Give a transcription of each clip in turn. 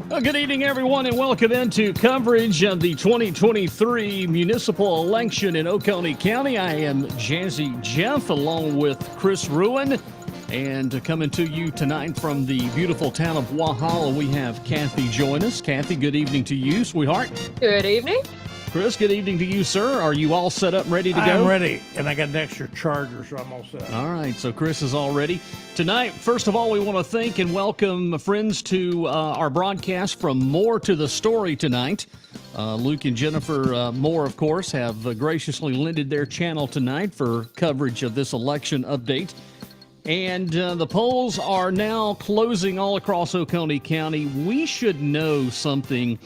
Well, good evening, everyone, and welcome into coverage of the 2023 municipal election in Oconee County. I am Jazzy Jeff, along with Chris Rouen, and coming to you tonight from the beautiful town of Walhalla, we have Kathy join us. Kathy, good evening to you, sweetheart. Good evening. Chris, good evening to you, sir. Are you all set up, ready to go? I'm ready, and I got an extra charger, so I'm all set. All right, so Chris is all ready. Tonight, first of all, we want to thank and welcome friends to our broadcast from More to the Story tonight. Luke and Jennifer Moore, of course, have graciously lended their channel tonight for coverage of this election update. And the polls are now closing all across Oconee County. We should know something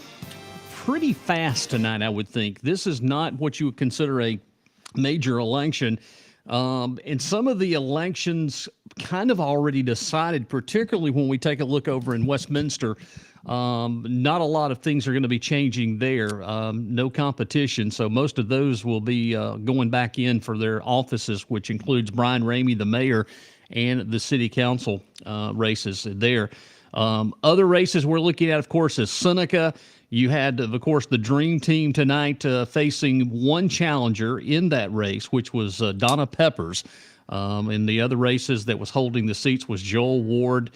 pretty fast tonight, I would think. This is not what you would consider a major election. And some of the elections kind of already decided, particularly when we take a look over in Westminster. Not a lot of things are going to be changing there. No competition. So most of those will be going back in for their offices, which includes Brian Ramey, the mayor, and the city council races there. Other races we're looking at, of course, is Seneca. You had, of course, the Dream Team tonight facing one challenger in that race, which was Donna Peppers. In the other races that was holding the seats was Joel Ward,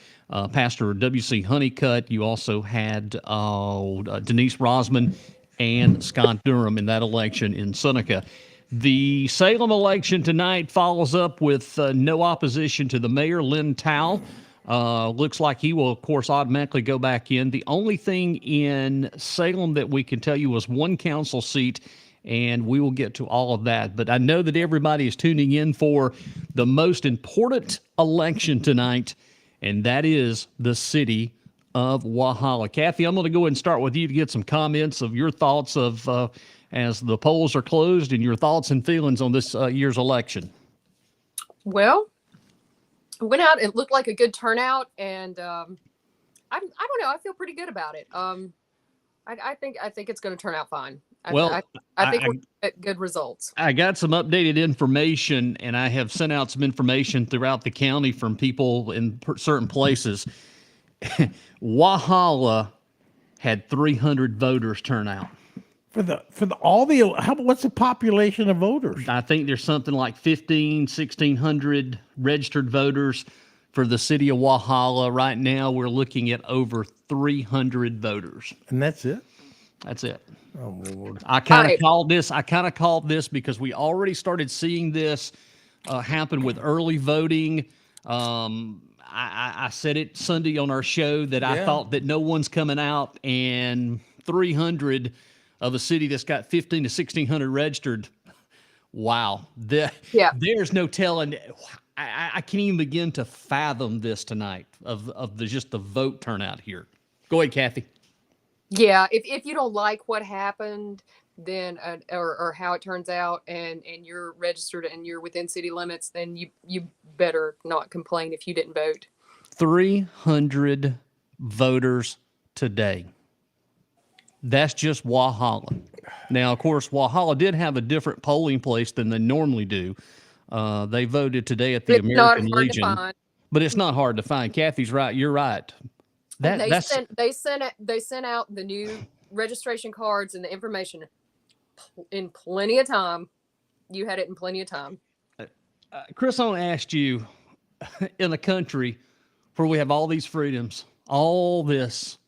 Pastor W.C. Honeycutt. You also had Denise Rosman and Scott Durham in that election in Seneca. The Salem election tonight follows up with no opposition to the mayor, Lynn Towle. Looks like he will, of course, automatically go back in. The only thing in Salem that we can tell you was one council seat, and we will get to all of that. But I know that everybody is tuning in for the most important election tonight, and that is the city of Walhalla. Kathy, I'm going to go ahead and start with you to get some comments of your thoughts of as the polls are closed and your thoughts and feelings on this year's election. Well, went out. It looked like a good turnout, and I don't know. I feel pretty good about it. I think it's going to turn out fine. I think we'll get good results. I got some updated information, and I have sent out some information throughout the county from people in certain places. Walhalla had 300 voters turn out. What's the population of voters? I think there's something like 1,600 registered voters for the city of Walhalla. Right now, we're looking at over 300 voters. And that's it? That's it. Oh, Lord. I kind of called this because we already started seeing this happen with early voting. I said it Sunday on our show that I thought that no one's coming out, and 300 of a city that's got 1,500 to 1,600 registered. Wow. There's no telling. I can't even begin to fathom this tonight of just the vote turnout here. Go ahead, Kathy. Yeah. If you don't like what happened, then or how it turns out, and you're registered and you're within city limits, then you better not complain if you didn't vote. 300 voters today. That's just Walhalla. Now, of course, Walhalla did have a different polling place than they normally do. They voted today at the American Legion, but it's not hard to find. Kathy's right. You're right. They sent out the new registration cards and the information in plenty of time. You had it in plenty of time. Chris, I want to ask you, in a country where we have all these freedoms, all this,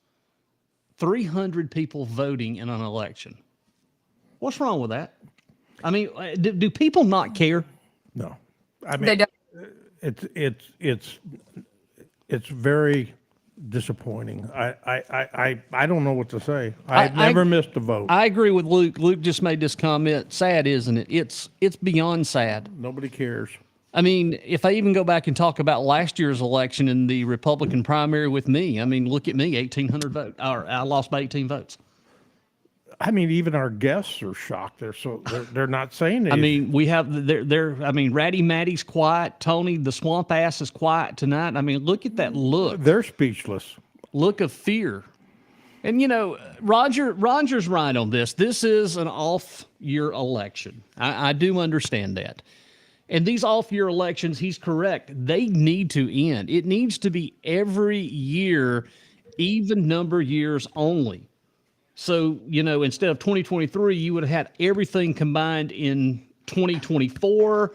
300 people voting in an election. What's wrong with that? I mean, do people not care? No, I mean, they don't. It's very disappointing. I don't know what to say. I've never missed a vote. I agree with Luke. Luke just made this comment. Sad, isn't it? It's beyond sad. Nobody cares. I mean, if I even go back and talk about last year's election in the Republican primary with me, I mean, look at me, 1,800 votes. I lost by 18 votes. I mean, even our guests are shocked. They're not saying anything. I mean, we have I mean, Ratty Matty's quiet. Tony the Swamp Ass is quiet tonight. I mean, look at that look. They're speechless. Look of fear. And you know, Roger's right on this. This is an off-year election. I do understand that. And these off-year elections, he's correct. They need to end. It needs to be every year even number years only. So, instead of 2023, you would have had everything combined in 2024.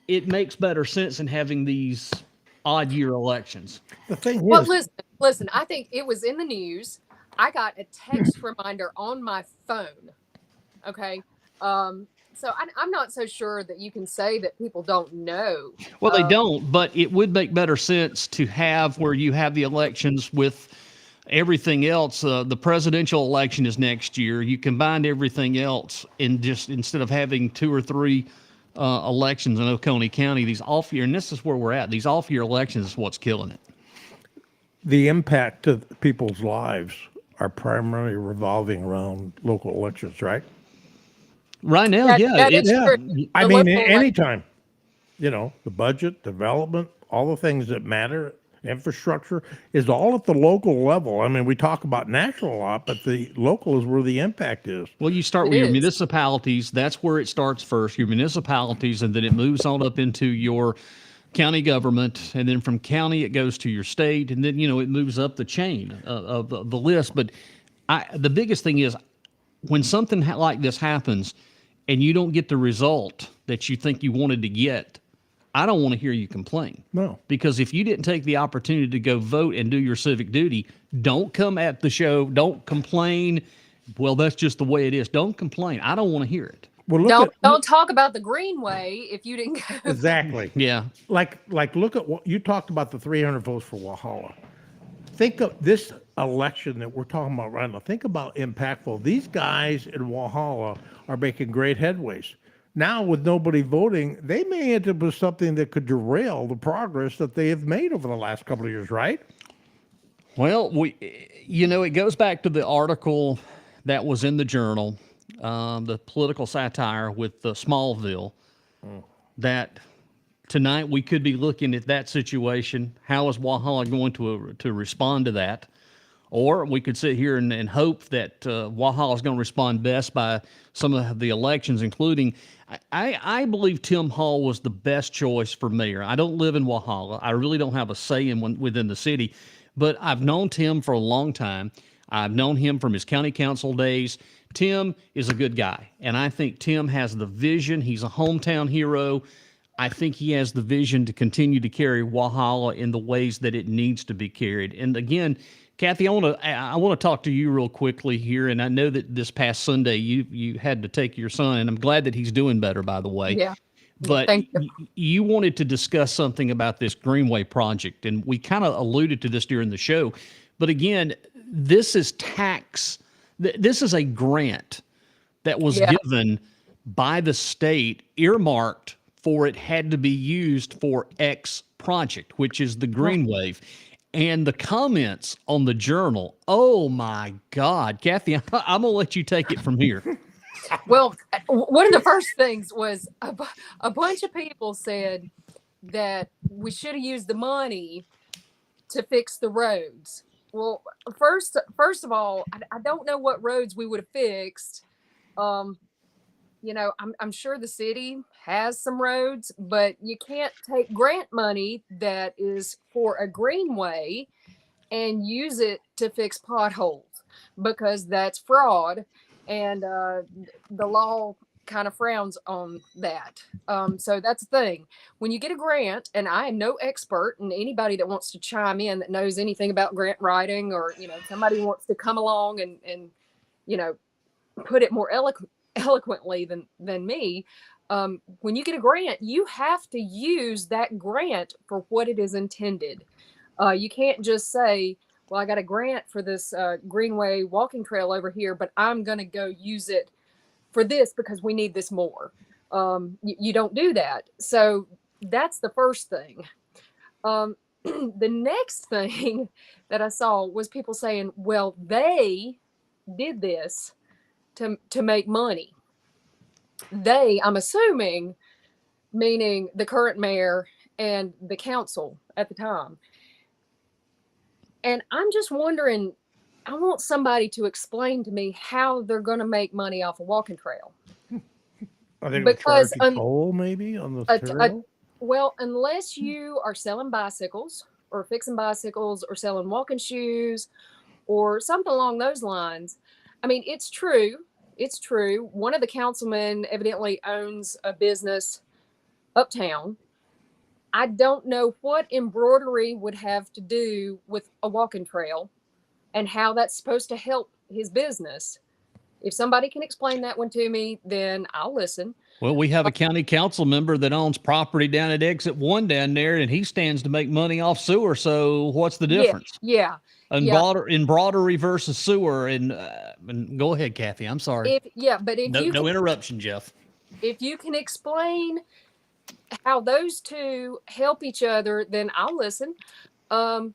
It makes better sense in having these odd year elections. The thing Well, is, listen, I think it was in the news. I got a text reminder on my phone. Okay. So I'm not so sure that you can say that people don't know. Well, they don't, but it would make better sense to have where you have the elections with everything else. The presidential election is next year. You combine everything else and just instead of having 2 or 3 elections in Oconee County, these off year, and this is where we're at. These off year elections is what's killing it. the impact to people's lives are primarily revolving around local elections, right? Right now, That is true. I The mean, local anytime, the budget, development, all the things that matter, infrastructure is all at the local level. I mean, we talk about national a lot, but the local is where the impact is. Well, you start It with your is. municipalities. That's where it starts first, your municipalities, and then it moves on up into your county government. And then from county, it goes to your state. And then, it moves up the chain of the list. But the biggest thing is when something like this happens and you don't get the result that you think you wanted to get, I don't want to hear you complain. No. Because if you didn't take the opportunity to go vote and do your civic duty, don't come at the show. Don't complain. Well, that's just the way it is. Don't complain. I don't want to hear it. Well, Don't talk about the Greenway if you didn't go. exactly. Yeah. Like look at what you talked about, the 300 votes for Walhalla. Think of this election that we're talking about right now. Think about impactful. These guys in Walhalla are making great headways. Now, with nobody voting, they may end up with something that could derail the progress that they have made over the last couple of years, right? Well, it goes back to the article that was in the Journal, the political satire with the Smallville, that tonight we could be looking at that situation. How is Walhalla going to respond to that? Or we could sit here and hope that Walhalla is going to respond best by some of the elections, including, I believe Tim Hall was the best choice for mayor. I don't live in Walhalla. I really don't have a say within the city, but I've known Tim for a long time. I've known him from his county council days. Tim is a good guy, and I think Tim has the vision. He's a hometown hero. I think he has the vision to continue to carry Walhalla in the ways that it needs to be carried. And again, Kathy, I want to talk to you real quickly here. And I know that this past Sunday you had to take your son, and I'm glad that he's doing better, by the way. Yeah. But Thank you. you wanted to discuss something about this Greenway project, and we kind of alluded to this during the show. But again, this is this is a grant that was given by the state, earmarked for it had to be used for X project, which is the Greenway. And the comments on the Journal, oh my God, Kathy, I'm going to let you take it from here. Well, one of the first things was a bunch of people said that we should have used the money to fix the roads. Well, first of all, I don't know what roads we would have fixed. I'm sure the city has some roads, but you can't take grant money that is for a greenway and use it to fix potholes, because that's fraud, and the law kind of frowns on that. So that's the thing. When you get a grant, and I am no expert, and anybody that wants to chime in that knows anything about grant writing, or somebody wants to come along and put it more eloquently than me, when you get a grant, you have to use that grant for what it is intended. You can't just say, well, I got a grant for this Greenway walking trail over here, but I'm going to go use it for this because we need this more. You don't do that. So that's the first thing. The next thing that I saw was people saying, well, they did this to make money. They, I'm assuming, meaning the current mayor and the council at the time. And I'm just wondering, I want somebody to explain to me how they're going to make money off a walking trail. Are they going to charge a toll maybe on the trail? Well, unless you are selling bicycles or fixing bicycles or selling walking shoes or something along those lines. I mean, it's true. It's true. One of the councilmen evidently owns a business uptown. I don't know what embroidery would have to do with a walking trail and how that's supposed to help his business. If somebody can explain that one to me, then I'll listen. Well, we have a county council member that owns property down at exit 1 down there, and he stands to make money off sewer. So what's the difference? Yeah. Embroidery versus sewer. And go ahead, Kathy. I'm sorry. But if No interruption, Jeff. If you can explain how those two help each other, then I'll listen. Of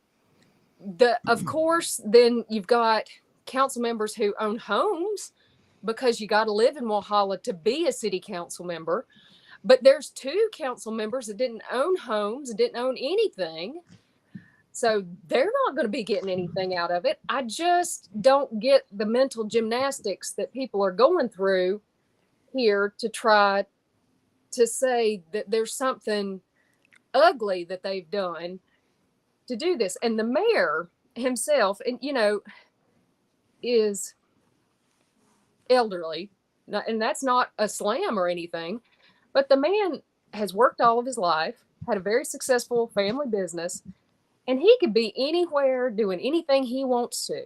course, then you've got council members who own homes, because you got to live in Walhalla to be a city council member. But there's 2 council members that didn't own homes, didn't own anything. So they're not going to be getting anything out of it. I just don't get the mental gymnastics that people are going through here to try to say that there's something ugly that they've done to do this. And the mayor himself, and is elderly, and that's not a slam or anything, but the man has worked all of his life, had a very successful family business, and he could be anywhere doing anything he wants to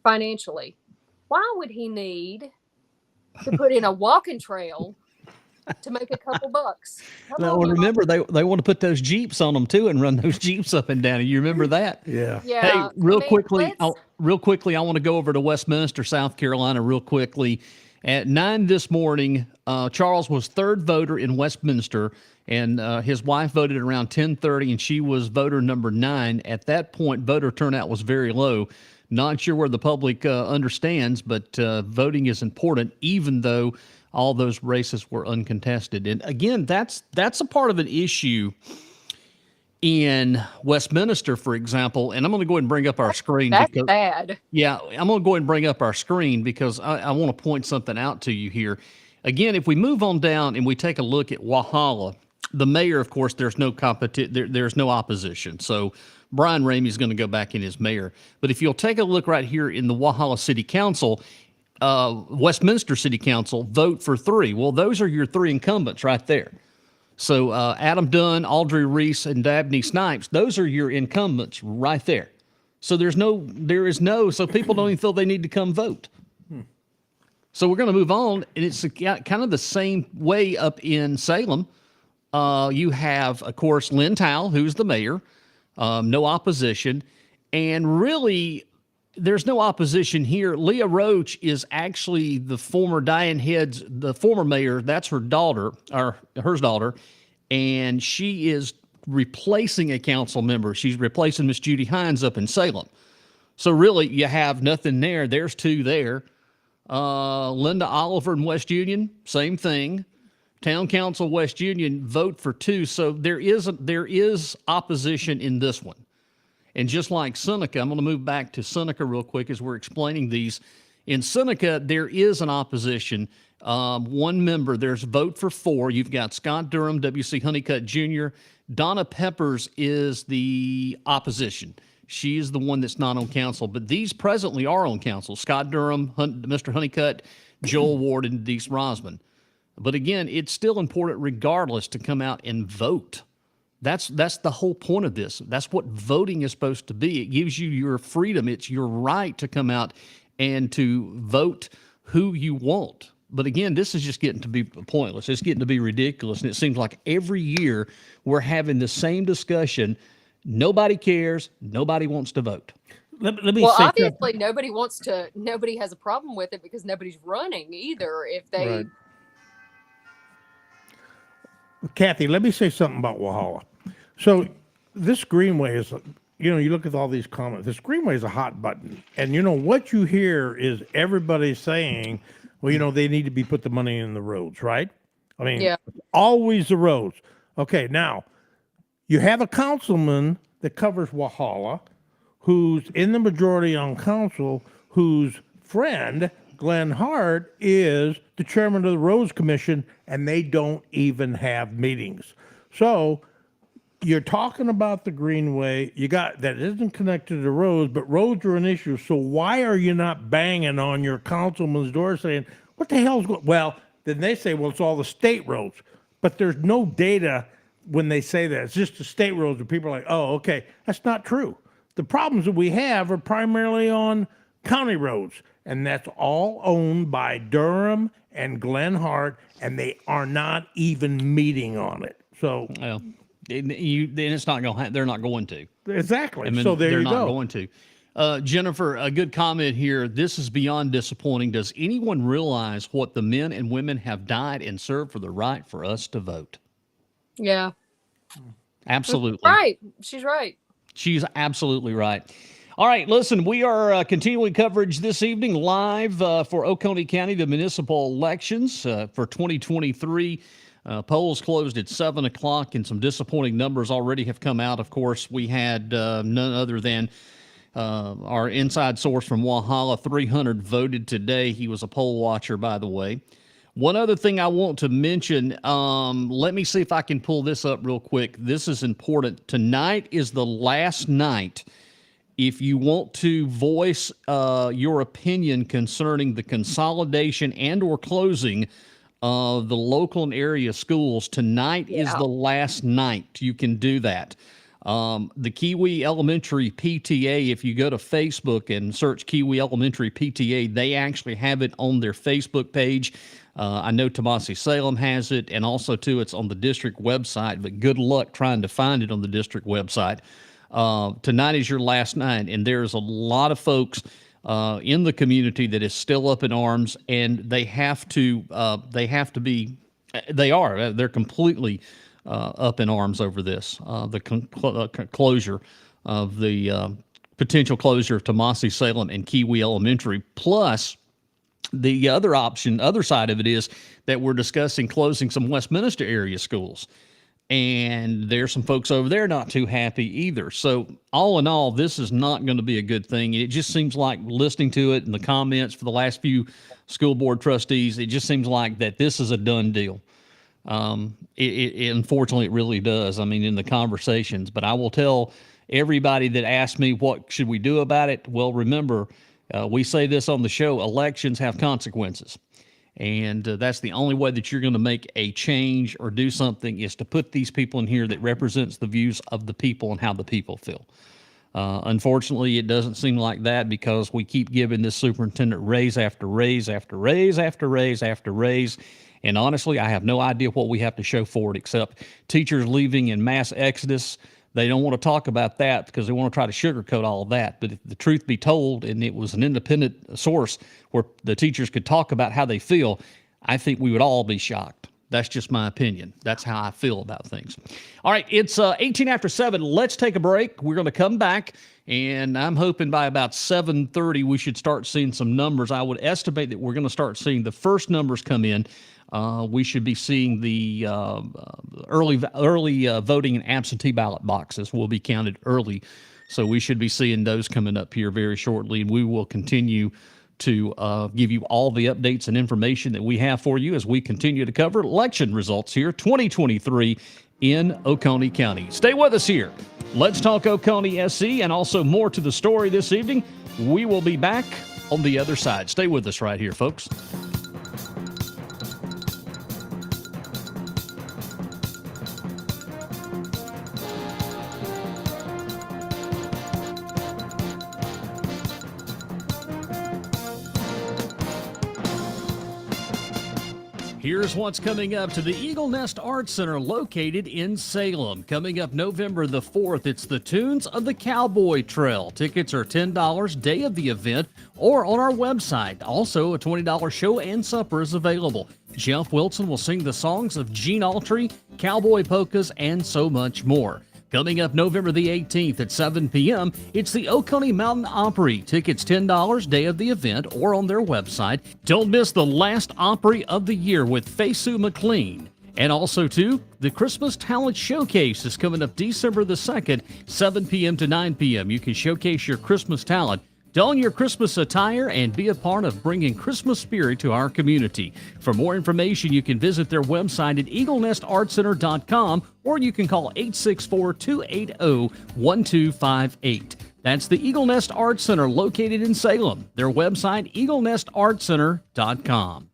financially. Why would he need to put in a walking trail to make a couple bucks? Remember, they want to put those Jeeps on them too and run those Jeeps up and down. You remember that? Yeah. Hey, real quickly, I want to go over to Westminster, South Carolina, real quickly. At 9 this morning, Charles was 3rd voter in Westminster, and his wife voted around 10:30, and she was voter number 9. At that point, voter turnout was very low. Not sure where the public understands, but voting is important, even though all those races were uncontested. And again, that's a part of an issue in Westminster, for example. And I'm going to go ahead and bring up our screen. That's bad. Yeah, I'm going to go ahead and bring up our screen because I want to point something out to you here. Again, if we move on down and we take a look at Walhalla, the mayor, of course, there's no there's no opposition. So Brian Ramey is going to go back in as mayor. But if you'll take a look right here in the Walhalla City Council, Westminster City Council, vote for 3. Well, those are your 3 incumbents right there. So Adam Dunn, Audrey Reese, and Dabney Snipes, those are your incumbents right there. So so people don't even feel they need to come vote. So we're going to move on, and it's kind of the same way up in Salem. You have, of course, Lynn Towle, who's the mayor, no opposition, and really there's no opposition here. Leah Roach is actually the former Diane Head's, the former mayor. That's her daughter, or her daughter, and she is replacing a council member. She's replacing Miss Judy Hines up in Salem. So really, you have nothing there. There's 2 there. Linda Oliver in West Union, same thing. Town Council West Union, vote for 2. So there is opposition in this one. And just like Seneca, I'm going to move back to Seneca real quick as we're explaining these. In Seneca, there is an opposition. 1 member, there's vote for 4. You've got Scott Durham, W.C. Honeycutt Jr. Donna Peppers is the opposition. She is the one that's not on council. But these presently are on council. Scott Durham, Mr. Honeycutt, Joel Ward, and Denise Rosman. But again, it's still important regardless to come out and vote. That's the whole point of this. That's what voting is supposed to be. It gives you your freedom. It's your right to come out and to vote who you want. But again, this is just getting to be pointless. It's getting to be ridiculous. And it seems like every year we're having the same discussion. Nobody cares. Nobody wants to vote. Let me well, say obviously nobody has a problem with it because nobody's running either. If they, Right. Kathy, let me say something about Walhalla. So this greenway is, you look at all these comments. This greenway is a hot button. And what you hear is everybody saying, well, they need to be put the money in the roads, right? I mean, Yeah. always the roads. Okay, now you have a councilman that covers Walhalla who's in the majority on council, whose friend, Glenn Hart, is the chairman of the Roads Commission, and they don't even have meetings. So you're talking about the Greenway. You got that isn't connected to roads, but roads are an issue. So why are you not banging on your councilman's door saying, what the hell's going? Well, then they say, well, it's all the state roads, but there's no data when they say that. It's just the state roads, and people are like, oh, okay. That's not true. The problems that we have are primarily on county roads, and that's all owned by Durham and Glen Hart, and they are not even meeting on it. So, well, then it's not going. They're not going to. Exactly. I mean, so there they're you not go. going to. Jennifer, a good comment here. This is beyond disappointing. Does anyone realize what the men and women have died and served for the right for us to vote? Yeah. Absolutely. Right. She's right. She's absolutely right. All right, listen, we are continuing coverage this evening live for Oconee County, the municipal elections for 2023. Polls closed at 7 o'clock, and some disappointing numbers already have come out. Of course, we had none other than our inside source from Walhalla. 300 voted today. He was a poll watcher, by the way. One other thing I want to mention, let me see if I can pull this up real quick. This is important. Tonight is the last night if you want to voice your opinion concerning the consolidation and or closing of the local and area schools. Tonight is the last night you can do that. The Kiwi Elementary PTA, if you go to Facebook and search Kiwi Elementary PTA, they actually have it on their Facebook page. I know Tomasi Salem has it, and also, too, it's on the district website, but good luck trying to find it on the district website. Tonight is your last night, and there's a lot of folks in the community that is still up in arms, and they're completely up in arms over this, the closure of the potential closure of Tomasi Salem and Kiwi Elementary. Plus, the other side of it is that we're discussing closing some Westminster area schools. And there's some folks over there not too happy either. So all in all, this is not going to be a good thing. It just seems like, listening to it in the comments for the last few school board trustees, it just seems like that this is a done deal. Unfortunately, it really does. I mean, in the conversations, but I will tell everybody that asks me, what should we do about it? Well, remember, we say this on the show, elections have consequences. And that's the only way that you're going to make a change or do something, is to put these people in here that represents the views of the people and how the people feel. Unfortunately, it doesn't seem like that, because we keep giving this superintendent raise after raise after raise after raise after raise. And honestly, I have no idea what we have to show for it, except teachers leaving in mass exodus. They don't want to talk about that because they want to try to sugarcoat all of that. But if the truth be told, and it was an independent source where the teachers could talk about how they feel, I think we would all be shocked. That's just my opinion. That's how I feel about things. All right, it's 18 after 7. Let's take a break. We're going to come back, and I'm hoping by about 7:30 we should start seeing some numbers. I would estimate that we're going to start seeing the first numbers come in. We should be seeing the early voting and absentee ballot boxes will be counted early. So we should be seeing those coming up here very shortly, and we will continue to give you all the updates and information that we have for you as we continue to cover election results here 2023 in Oconee County. Stay with us here. Let's talk Oconee SC, and also more to the story this evening. We will be back on the other side. Stay with us right here, folks. Here's what's coming up to the Eagle Nest Arts Center located in Salem. Coming up November the 4th, it's the Tunes of the Cowboy Trail. Tickets are $10 day of the event or on our website. Also, a $20 show and supper is available. Jeff Wilson will sing the songs of Gene Autry, Cowboy Polkas, and so much more. Coming up November the 18th at 7 p.m., it's the Oconee Mountain Opry. Tickets $10 day of the event or on their website. Don't miss the last Opry of the year with Faisue McLean. And also, too, the Christmas Talent Showcase is coming up December the 2nd, 7 p.m. to 9 p.m. You can showcase your Christmas talent. Don your Christmas attire and be a part of bringing Christmas spirit to our community. For more information, you can visit their website at eaglenestartcenter.com or you can call 864-280-1258. That's the Eagle Nest Art Center located in Salem. Their website, eaglenestartcenter.com.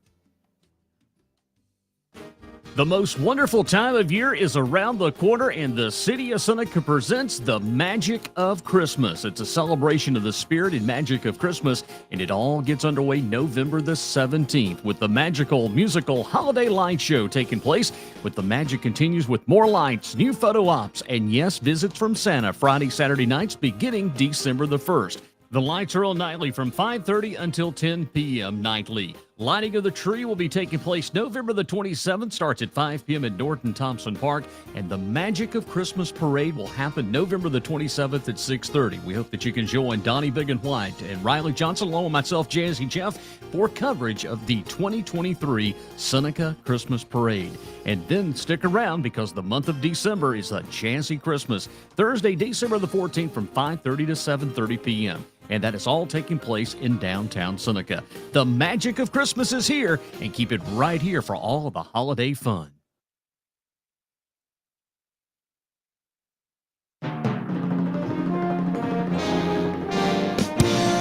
The most wonderful time of year is around the corner, and the City of Seneca presents the Magic of Christmas. It's a celebration of the spirit and magic of Christmas, and it all gets underway November the 17th with the magical musical holiday light show taking place. With the magic continues with more lights, new photo ops, and yes, visits from Santa Friday, Saturday nights beginning December the 1st. The lights are on nightly from 5:30 until 10 p.m. nightly. Lighting of the tree will be taking place November the 27th, starts at 5 p.m. at Norton Thompson Park, and the Magic of Christmas Parade will happen November the 27th at 6:30. We hope that you can join Donnie Big and White and Riley Johnson, along with myself, Jazzy Jeff, for coverage of the 2023 Seneca Christmas Parade. And then stick around because the month of December is a Jazzy Christmas, Thursday, December the 14th from 5:30 to 7:30 p.m. And that is all taking place in downtown Seneca. The magic of Christmas is here, and keep it right here for all the holiday fun.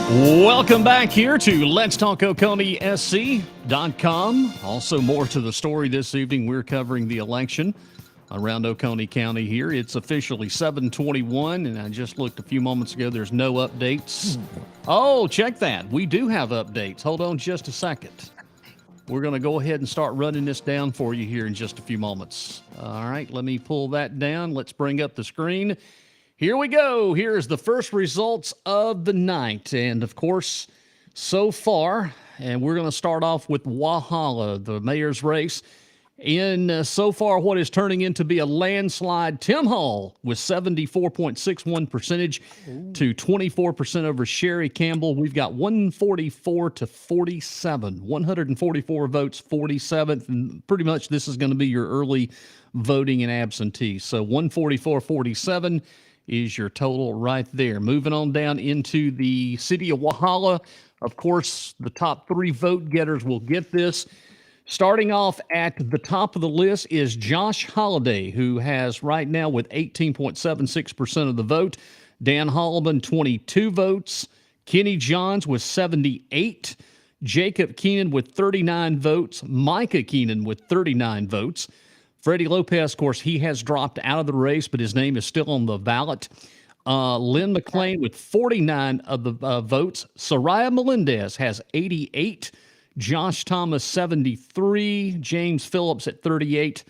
Welcome back here to Let's Talk Oconee SC.com. Also, more to the story this evening. We're covering the election around Oconee County here. It's officially 7:21, and I just looked a few moments ago. There's no updates. Oh, check that. We do have updates. Hold on just a second. We're going to go ahead and start running this down for you here in just a few moments. All right, let me pull that down. Let's bring up the screen. Here we go. Here's the first results of the night. And, of course, so far, and we're going to start off with Walhalla, the mayor's race. In so far, what is turning into be a landslide, Tim Hall with 74.61 percentage to 24% over Sherry Campbell. We've got 144 to 47, 144 votes, 47th, and pretty much this is going to be your early voting and absentee. So 144-47 is your total right there. Moving on down into the city of Walhalla. Of course, the top three vote getters will get this. Starting off at the top of the list is Josh Holliday, who has right now with 18.76% of the vote. Dan Holloman, 22 votes. Kenny Johns with 78. Jacob Keenan with 39 votes. Micah Keenan with 39 votes. Freddie Lopez, of course, he has dropped out of the race, but his name is still on the ballot. Lynn McClain with 49 of the votes. Soraya Melendez has 88. Josh Thomas, 73, James Phillips at 38,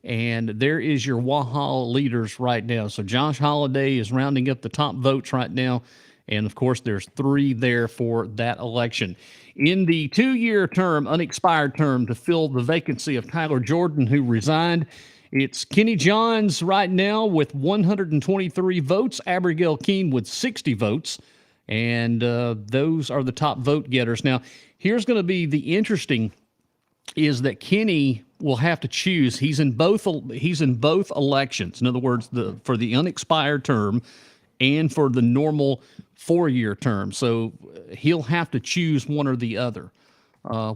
and there is your Walhalla leaders right now. So Josh Holliday is rounding up the top votes right now, and of course there's three there for that election. In the 2-year term, unexpired term, to fill the vacancy of Tyler Jordan, who resigned, it's Kenny Johns right now with 123 votes, Abigail Keene with 60 votes, and those are the top vote getters. Now, here's going to be the interesting is that Kenny will have to choose. He's in both elections. In other words, for the unexpired term and for the normal 4-year term. So he'll have to choose one or the other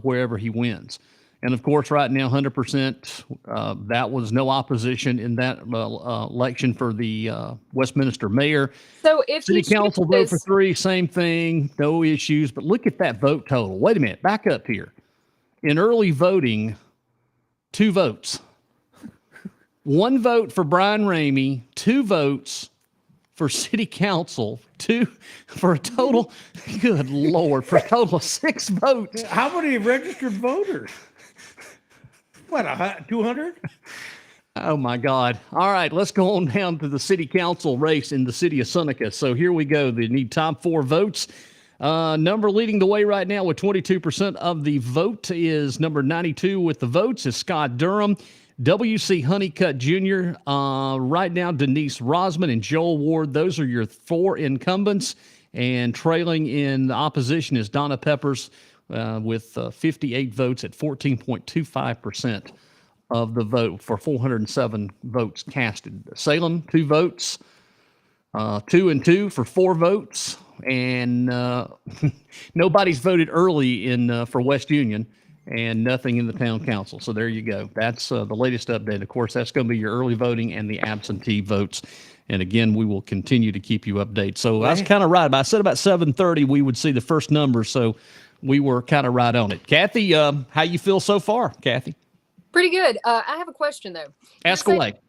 wherever he wins. And of course, right now, 100%, that was no opposition in that election for the Westminster mayor. So if City council vote for 3, same thing, no issues. But look at that vote total. Wait a minute, back up here. In early voting, 2 votes. 1 vote for Brian Ramey, 2 votes for city council, 2 for a total, good Lord, for a total of 6 votes. How many registered voters? What, 200? Oh, my God. All right, let's go on down to the city council race in the city of Seneca. So here we go. They need top 4 votes. Number leading the way right now with 22% of the vote is number 92 with the votes is Scott Durham. W.C. Honeycutt Jr., right now Denise Rosman and Joel Ward. Those are your 4 incumbents. And trailing in the opposition is Donna Peppers with 58 votes at 14.25% of the vote for 407 votes casted. Salem, 2 votes. 2 and 2 for 4 votes. and nobody's voted early in for West Union, and nothing in the town council. So there you go. That's the latest update. Of course, that's going to be your early voting and the absentee votes. And again, we will continue to keep you updated. So I was kind of right. I said about 7:30 we would see the first numbers. So we were kind of right on it. Kathy, how you feel so far, Kathy? Pretty good. I have a question though. Ask away.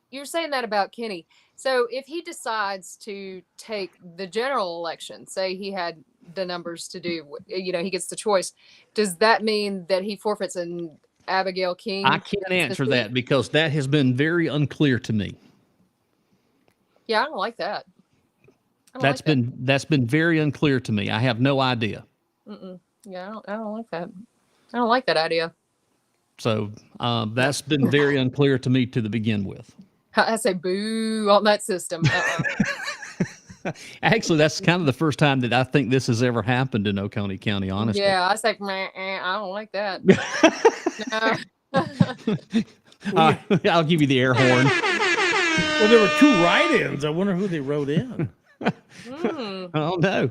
You're saying that about Kenny. So if he decides to take the general election, say he had the numbers to do, he gets the choice, does that mean that he forfeits an Abigail King? I can't answer that because that has been very unclear to me. Yeah, I don't like that. That's been very unclear to me. I have no idea. Yeah, I don't like that. I don't like that idea. So that's been very unclear to me to begin with. I say boo on that system. Actually, that's kind of the first time that I think this has ever happened in Oconee County, honestly. Yeah, I say, I don't like that. I'll give you the air horn. Well, there were 2 write-ins. I wonder who they wrote in. Oh, no.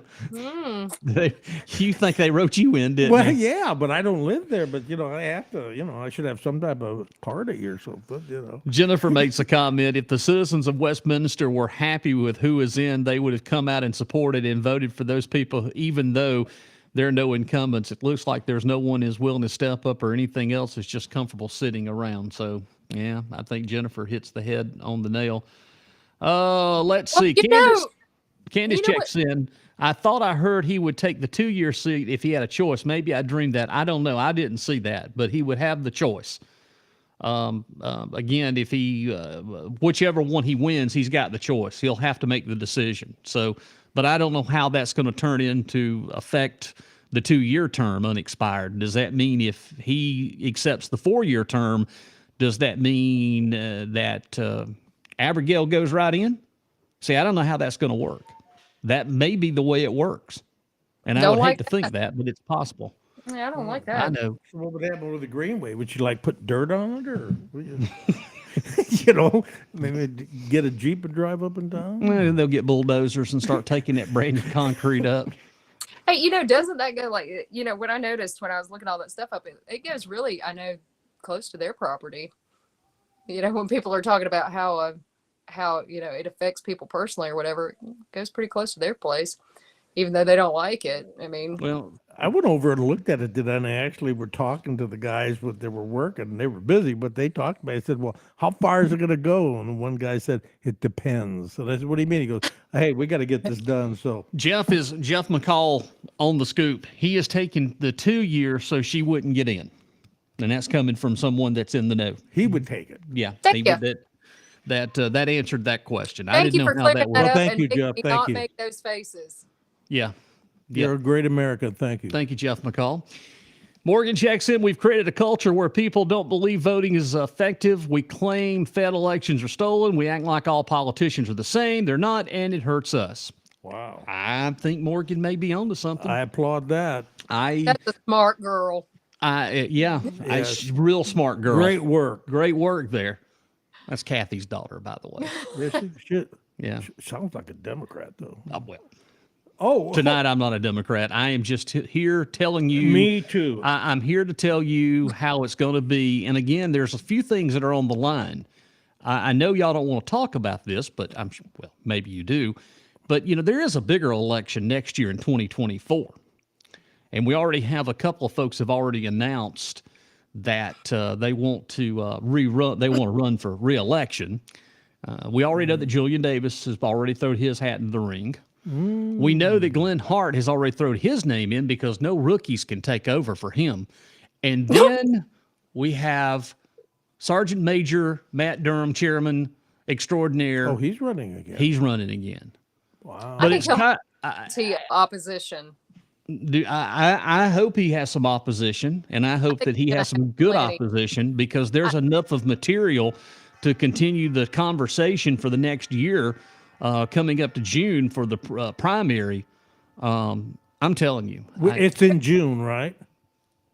You think they wrote you in, didn't Well, they? yeah, but I don't live there. But, I have to, I should have some type of party or something, Jennifer makes a comment. If the citizens of Westminster were happy with who is in, they would have come out and supported and voted for those people, even though there are no incumbents. It looks like there's no one is willing to step up or anything else. It's just comfortable sitting around. So, yeah, I think Jennifer hits the head on the nail. Let's see. Candace checks in. I thought I heard he would take the 2-year seat if he had a choice. Maybe I dreamed that. I don't know. I didn't see that, but he would have the choice. Again, if he, whichever one he wins, he's got the choice. He'll have to make the decision. So, but I don't know how that's going to turn into affect the 2-year term unexpired. Does that mean if he accepts the 4-year term, does that mean that Abigail goes right in? See, I don't know how that's going to work. That may be the way it works. And I would hate to think that, but it's possible. Yeah, I don't like that. I know. What would happen with the Greenway? Would you put dirt on it or, maybe get a Jeep and drive up and down? Well, they'll get bulldozers and start taking that brand new concrete up. Hey, doesn't that go what I noticed when I was looking all that stuff up, it goes really, close to their property. When people are talking about how it affects people personally or whatever, it goes pretty close to their place, even though they don't like it. Well, I went over and looked at it, and I actually were talking to the guys they were working, and they were busy, but they talked about it. I said, well, how far is it going to go? And one guy said, it depends. So I said, what do you mean? He goes, hey, we got to get this done. So Jeff McCall on the scoop. He is taking the 2 years so she wouldn't get in. And that's coming from someone that's in the know. He would take it. Yeah. Thank you. That answered that question. Thank I didn't know how that worked. Well, thank you, Jeff. Me Thank not you. make those faces. Yeah. You're a great American. Thank you. Thank you, Jeff McCall. Morgan checks in. We've created a culture where people don't believe voting is effective. We claim Fed elections are stolen. We act like all politicians are the same. They're not, and it hurts us. Wow. I think Morgan may be onto something. I applaud that. That's a smart girl. Real smart girl. Great work. Great work there. That's Kathy's daughter, by the way. Yeah. Sounds like a Democrat, though. Tonight I'm not a Democrat. I am just here telling you. Me too. I'm here to tell you how it's going to be. And again, there's a few things that are on the line. I know y'all don't want to talk about this, but maybe you do. But, there is a bigger election next year in 2024. And we already have a couple of folks have already announced that they want to rerun. They want to run for re-election. We already know that Julian Davis has already thrown his hat in the ring. We know that Glenn Hart has already thrown his name in because no rookies can take over for him. And then we have Sergeant Major Matt Durham, Chairman Extraordinaire. Oh, he's running again. He's running again. Wow. But I think he'll opposition. I hope he has some opposition, and I hope that he has some good opposition because there's enough of material to continue the conversation for the next year. Coming up to June for the primary. I'm telling you. It's in June, right?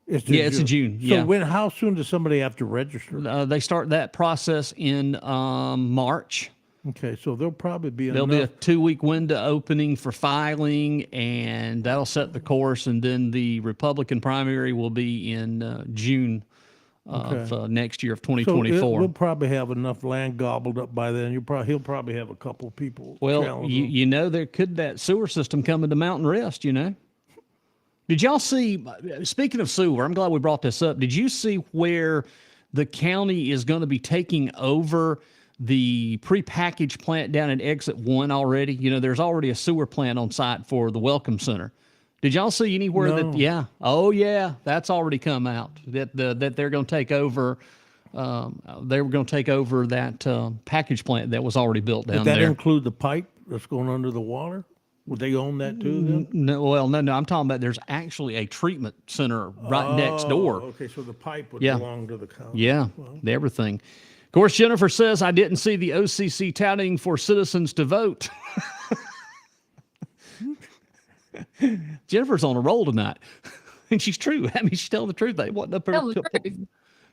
It's in June. So how soon does somebody have to register? They start that process in March. Okay, so there'll probably be There'll be a enough. 2-week window opening for filing, and that'll set the course. And then the Republican primary will be in June of Okay. next year of So 2024. we'll probably have enough land gobbled up by then. He'll probably have a couple people Well, challenge you, him. you know, there could that sewer system coming to Mountain Rest, you know. Did y'all see, speaking of sewer, I'm glad we brought this up. Did you see where the county is going to be taking over the prepackaged plant down at Exit 1 already? You know, there's already a sewer plant on site for the Welcome Center. Did y'all see anywhere that, No. yeah, oh yeah, that's already come out, that they're going to take over, they were going to take over that package plant that was already built down Does that there. include the pipe that's going under the water? Would they own that too then? No, well, no, I'm talking about there's actually a treatment center right next door. Okay, so the pipe would Yeah. belong to the county. Yeah, everything. Of course, Jennifer says, I didn't see the OCC touting for citizens to vote. Jennifer's on a roll tonight. And she's true. I mean, she's telling the truth. They wasn't up there. Tell the truth.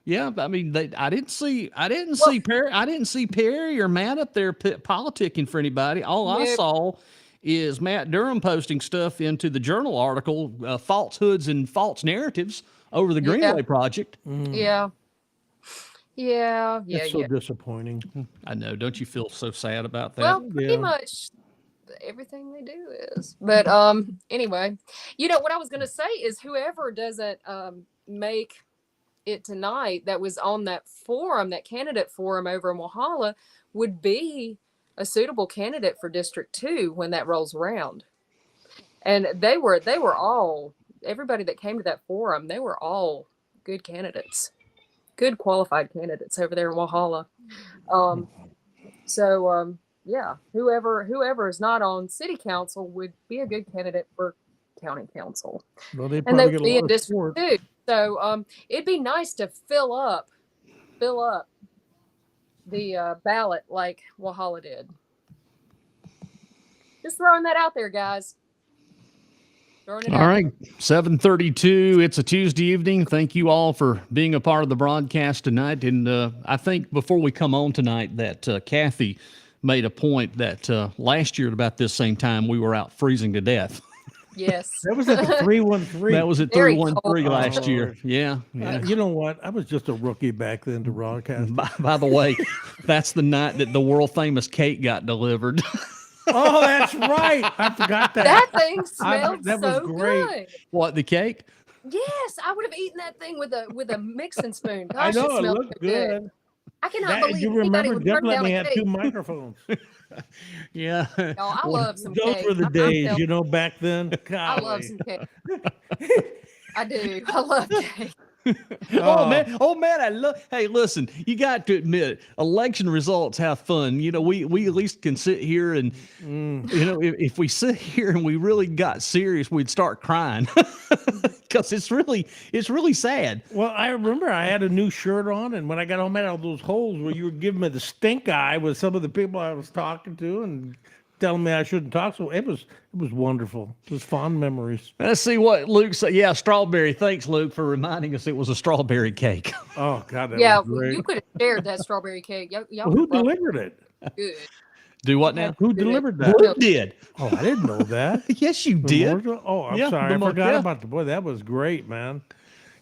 Yeah, I mean, I didn't see Perry or Matt up there politicking for anybody. All I Nope. saw is Matt Durham posting stuff into the Journal article, falsehoods and false narratives over the Greenway project. Yeah. Yeah. Yeah. That's so Yeah. disappointing. I know. Don't you feel so sad about that? Well, pretty Yeah. much everything they do is. But anyway, you know what I was gonna say is whoever doesn't make it tonight that was on that forum, that candidate forum over in Walhalla, would be a suitable candidate for District 2 when that rolls around. And they were all, everybody that came to that forum, they were all good candidates, good qualified candidates over there in Walhalla. Yeah, whoever is not on city council would be a good candidate for county council. Well, they And probably they get would a be lot in of District support. 2. So it'd be nice to fill up the ballot like Walhalla did. Just throwing that out there, guys. Throwing it All out right, 7:32. It's a Tuesday evening. Thank you all for being a part of the broadcast tonight. And I think before we come on tonight that Kathy made a point that last year at about this same time we were out freezing to death. there. Yes. That was at the 313. That was at Very 313 cold. last year. Lord. Yeah. Yeah. You know what? I was just a rookie back then to broadcast. By the way, that's the night that the world famous cake got delivered. Oh, that's right. I forgot that. That thing smelled that was so great. good. What, the cake? Yes, I would have eaten that thing with a mixing spoon. I Gosh, know it it smelled looked so good. good. I cannot That, believe you anybody remember would Jeff turn let down me a have cake. 2 microphones. Yeah. Y'all, I love some Those cake. were the I'm days, telling you know, back then. I love Golly. some cake. I do. I love cake. Oh man, I love. Hey, listen, you got to admit, election results have fun. You know, we at least can sit here and, you know, if we sit here and we really got serious, we'd start crying because it's really sad. Well, I remember I had a new shirt on, and when I got home, I had all those holes where you were giving me the stink eye with some of the people I was talking to and telling me I shouldn't talk. So it was wonderful. It was fond memories. Let's see what Luke said. Yeah, strawberry. Thanks, Luke, for reminding us it was a strawberry cake. Oh God, that Yeah, was great. you could have shared that strawberry cake. Y'all Well, who would've brought delivered it? it good. Do what now? Who Good. delivered that? Luke did. Oh, I didn't know that. Yes, you did. Memorial? Oh, I'm Yeah, sorry. I forgot yeah. about the boy. That was great, man.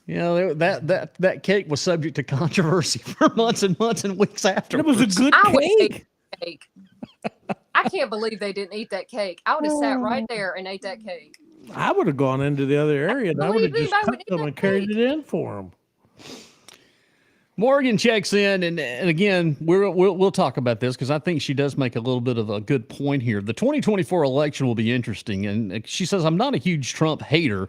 You know, that cake was subject to controversy for months and months and weeks after. It was a good I would cake. eat cake. I can't believe they didn't eat that cake. I would have sat right there and ate that cake. I would have gone into the other area and I would have believe just anybody would cut eat them that and carried cake. it in for them. Morgan checks in, and again, we'll talk about this because I think she does make a little bit of a good point here. The 2024 election will be interesting, and she says, I'm not a huge Trump hater.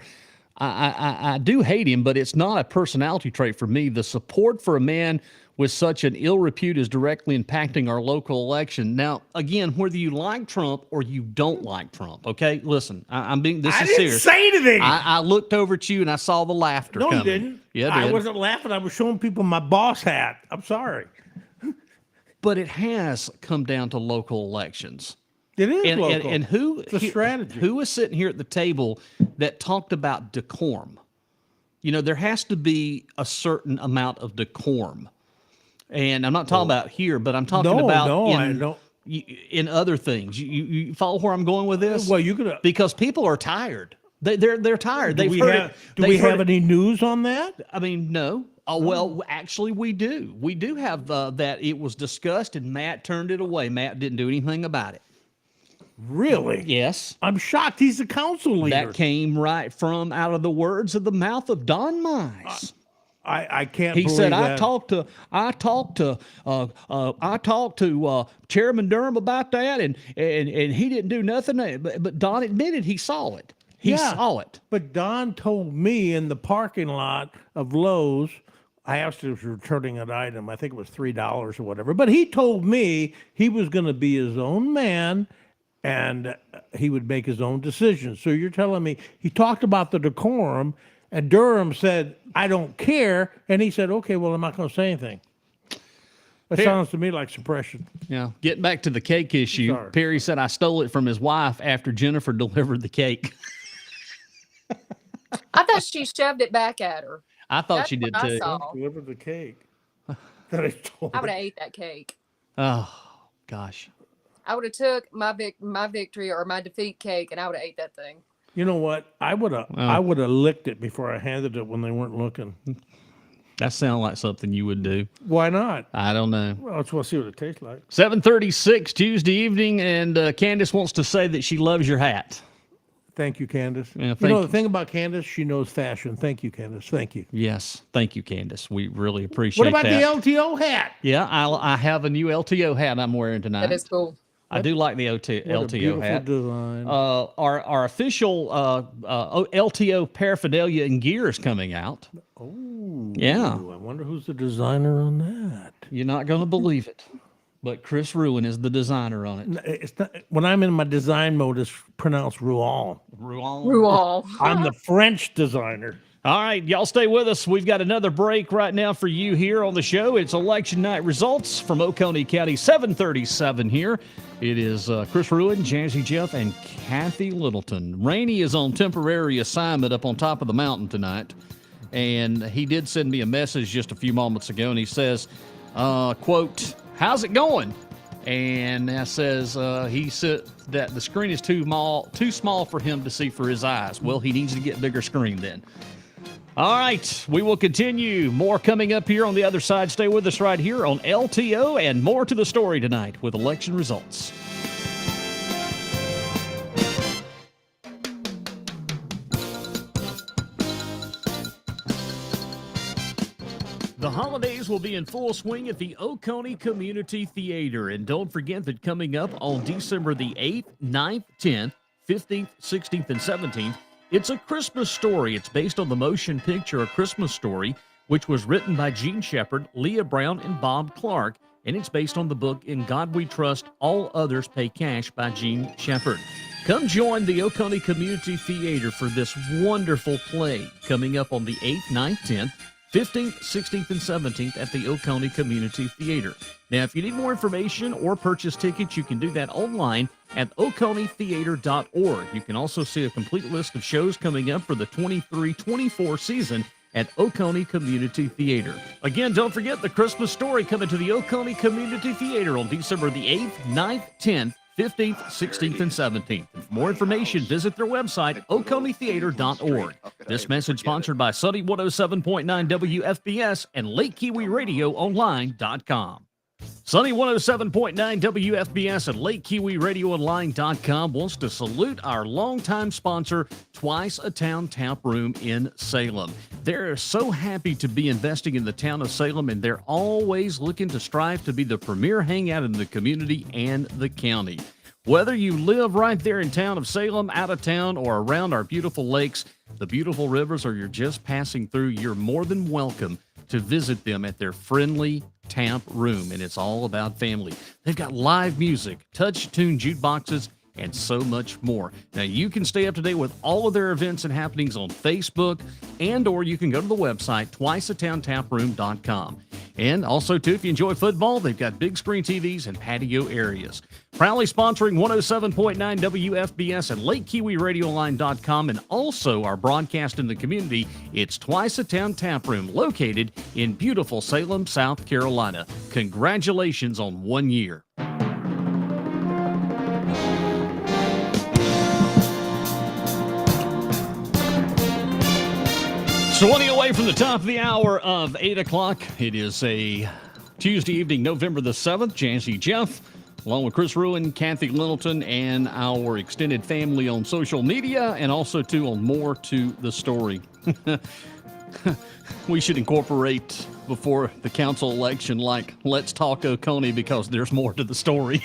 I do hate him, but it's not a personality trait for me. The support for a man with such an ill repute is directly impacting our local election. Now, again, whether you like Trump or you don't like Trump, okay? Listen, I'm being, this I is didn't serious. say anything. I looked over at you and I saw the laughter No, coming. you didn't. Yeah, I I did. wasn't laughing. I was showing people my boss hat. I'm sorry. But it has come down to local elections. It is And, local. and who It's a strategy. Who was sitting here at the table that talked about decorum? You know, there has to be a certain amount of decorum. And I'm not talking about here, but I'm talking about no, in I don't. in other things. You follow where I'm going with this? Well, you could because people are tired. They're tired. Do we have any news on that? I mean, no. Well, actually, we do. We do have that. It was discussed, and Matt turned it away. Matt didn't do anything about it. Really? Yes. I'm shocked. He's the council leader. That came right from out of the words of the mouth of Don Mize. I can't. He said, that. I talked to Chairman Durham about that, and he didn't do nothing. But Don admitted he saw it. He saw it. But Don told me in the parking lot of Lowe's, I asked him if he was returning an item. I think it was $3 or whatever. But he told me he was going to be his own man and he would make his own decisions. So you're telling me he talked about the decorum and Durham said, I don't care. And he said, okay, well, I'm not going to say anything. That sounds to me like suppression. Yeah. Getting back to the cake issue, Sorry. Perry said, I stole it from his wife after Jennifer delivered the cake. I thought she shoved it back at her. I thought That's she did what I too. saw. Delivered the cake. That I told I would have ate that cake. Oh, gosh. I would have took my victory or my defeat cake, and I would have ate that thing. You know what? I would have licked it before I handed it when they weren't looking. That sounds like something you would do. Why not? I don't know. Well, let's see what it tastes like. 7:36 Tuesday evening, and Candace wants to say that she loves your hat. Thank you, Candace. Yeah, you know, the thing about Candace, she knows fashion. Thank you, Candace. Thank you. Yes. Thank you, Candace. We really appreciate that. What about the LTO hat? Yeah, I have a new LTO hat I'm wearing tonight. That is cool. I do like the LTO hat. Design. Our official LTO paraphernalia and gear is coming out. Oh, yeah. I wonder who's the designer on that. You're not going to believe it, but Chris Rouen is the designer on it. It's not, when I'm in my design mode, it's pronounced Rouen. Rouen. I'm the French designer. All right, y'all stay with us. We've got another break right now for you here on the show. It's election night results from Oconee County, 7:37 here. It is Chris Rouen, Jazzy Jeff, and Kathy Littleton. Rainey is on temporary assignment up on top of the mountain tonight, and he did send me a message just a few moments ago, and he says, quote, how's it going? And that says he said that the screen is too small for him to see for his eyes. Well, he needs to get bigger screen then. All right, we will continue. More coming up here on the other side. Stay with us right here on LTO and more to the story tonight with election results. The holidays will be in full swing at the Oconee Community Theater. And don't forget that coming up on December the 8th, 9th, 10th, 15th, 16th, and 17th, it's A Christmas Story. It's based on the motion picture A Christmas Story, which was written by Gene Shepard, Leah Brown, and Bob Clark. And it's based on the book In God We Trust, All Others Pay Cash by Gene Shepard. Come join the Oconee Community Theater for this wonderful play coming up on the 8th, 9th, 10th, 15th, 16th, and 17th at the Oconee Community Theater. Now, if you need more information or purchase tickets, you can do that online at oconeetheater.org. You can also see a complete list of shows coming up for the 23-24 season at Oconee Community Theater. Again, don't forget the Christmas Story coming to the Oconee Community Theater on December the 8th, 9th, 10th, 15th, 16th, and 17th. And for more information, visit their website, oconeetheater.org. This message sponsored by Sunny 107.9 WFBS and Lake Kiwi Radio Online.com. Sunny 107.9 WFBS and Lake Kiwi Radio Online.com wants to salute our longtime sponsor, Twice a Town Tap Room in Salem. They're so happy to be investing in the town of Salem, and they're always looking to strive to be the premier hangout in the community and the county. Whether you live right there in town of Salem, out of town, or around our beautiful lakes, the beautiful rivers, or you're just passing through, you're more than welcome to visit them at their friendly tap room, and it's all about family. They've got live music, touch-tune jukeboxes, and so much more. Now, you can stay up to date with all of their events and happenings on Facebook, and or you can go to the website, twiceatowntaproom.com. And also, too, if you enjoy football, they've got big screen TVs and patio areas. Proudly sponsoring 107.9 WFBS and LakeKiwiRadioLine.com, and also our broadcast in the community, it's Twice a Town Tap Room, located in beautiful Salem, South Carolina. Congratulations on 1 year. 20 away from the top of the hour of 8 o'clock. It is a Tuesday evening, November the 7th. Jazzy Jeff, along with Chris Rouen, Kathy Littleton, and our extended family on social media, and also, too, on More to the Story. We should incorporate before the council election, like, let's talk Oconee because there's more to the story.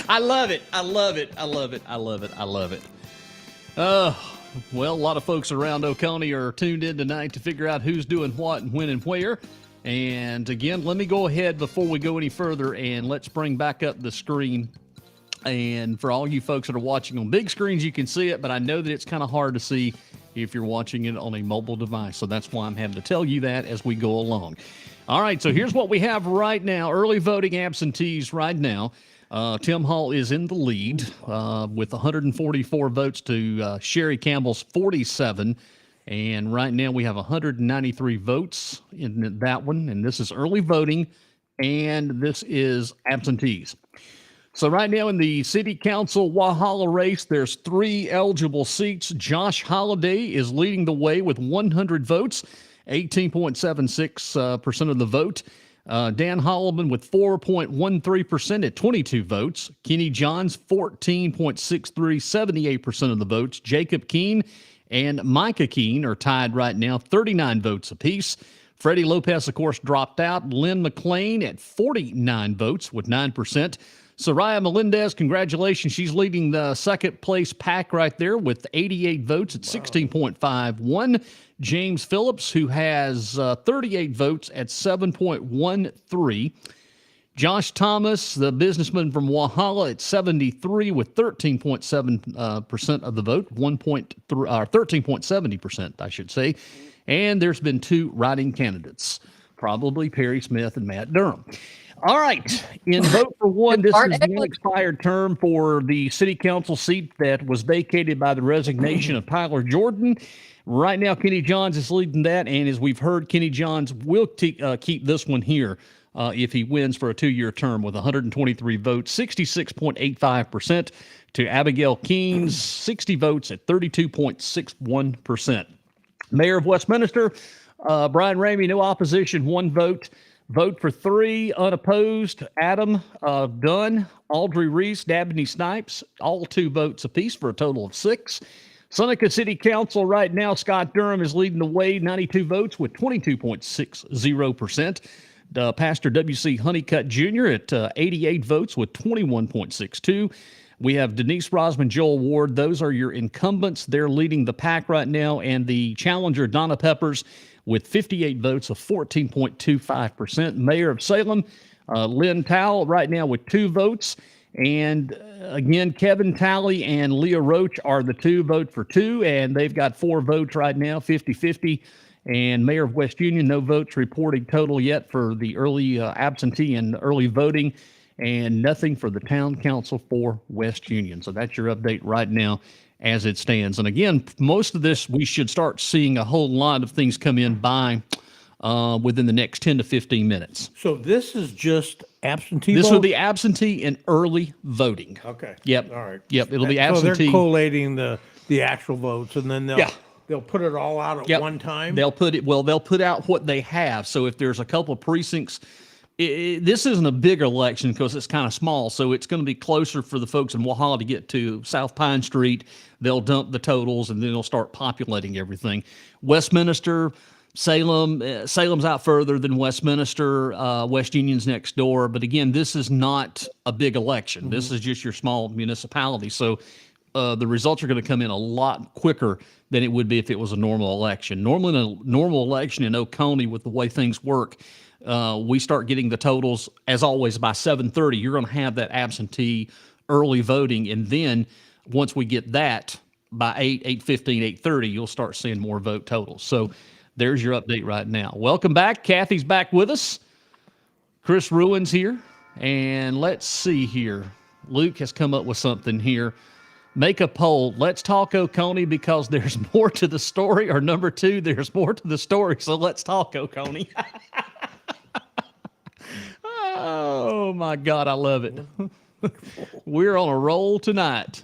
I love it. I love it. I love it. I love it. I love it. Well, a lot of folks around Oconee are tuned in tonight to figure out who's doing what and when and where. And again, let me go ahead before we go any further and let's bring back up the screen. And for all you folks that are watching on big screens, you can see it, but I know that it's kind of hard to see if you're watching it on a mobile device. So that's why I'm having to tell you that as we go along. All right, so here's what we have right now. Early voting absentees right now. Tim Hall is in the lead with 144 votes to Sherry Campbell's 47. And right now we have 193 votes in that one. And this is early voting, and this is absentees. So right now in the city council Walhalla race, there's 3 eligible seats. Josh Holliday is leading the way with 100 votes, 18.76% of the vote. Dan Holloman with 4.13% at 22 votes. Kenny Johns, 14.63, 78% of the votes. Jacob Keene and Micah Keene are tied right now, 39 votes apiece. Freddie Lopez, of course, dropped out. Lynn McLean at 49 votes with 9%. Soraya Melendez, congratulations. She's leading the second place pack right there with 88 votes at 16.51. James Phillips, who has 38 votes at 7.13. Josh Thomas, the businessman from Walhalla, at 73 with 13.7% of the vote, 13.70%, I should say. And there's been 2 writing candidates, probably Perry Smith and Matt Durham. All right, in vote for one, this is the unexpired term for the city council seat that was vacated by the resignation of Tyler Jordan. Right now, Kenny Johns is leading that, and as we've heard, Kenny Johns will keep this one here if he wins for a 2-year term with 123 votes, 66.85%, to Abigail Keene's 60 votes at 32.61%. Mayor of Westminster, Brian Ramey, no opposition, 1 vote. Vote for 3, unopposed, Adam Dunn, Audrey Reese, Dabney Snipes, all 2 votes apiece for a total of 6. Seneca City Council right now, Scott Durham is leading the way, 92 votes with 22.60%. Pastor W.C. Honeycutt Jr. at 88 votes with 21.62. We have Denise Rosman, Joel Ward. Those are your incumbents. They're leading the pack right now. And the challenger, Donna Peppers, with 58 votes of 14.25%. Mayor of Salem, Lynn Towle, right now with 2 votes. And again, Kevin Talley and Leah Roach are the 2 vote for 2, and they've got 4 votes right now, 50-50. And Mayor of West Union, no votes reported total yet for the early absentee and early voting, and nothing for the town council for West Union. So that's your update right now as it stands. And again, most of this, we should start seeing a whole lot of things come in by within the next 10 to 15 minutes. So this is just absentee This vote? will be absentee and early voting. Okay. Yep. All right. Yep. It'll be So absentee. they're collating the actual votes, and then Yeah. they'll put it all out at Yep. one time? They'll put out what they have. So if there's a couple of precincts, this isn't a big election because it's kind of small. So it's going to be closer for the folks in Walhalla to get to South Pine Street. They'll dump the totals and then they'll start populating everything. Westminster, Salem's out further than Westminster. West Union's next door. But again, this is not a big election. Mm-hmm. This is just your small municipality. So the results are going to come in a lot quicker than it would be if it was a normal election. Normally, in a normal election in Oconee, with the way things work, we start getting the totals, as always, by 7:30. You're going to have that absentee early voting, and then once we get that, by 8:15, 8:30, you'll start seeing more vote totals. So there's your update right now. Welcome back. Kathy's back with us. Chris Rouen's here. And let's see here. Luke has come up with something here. Make a poll. Let's talk Oconee because there's more to the story. Or number 2, there's more to the story. So let's talk Oconee. Oh, my God. I love it. We're on a roll tonight.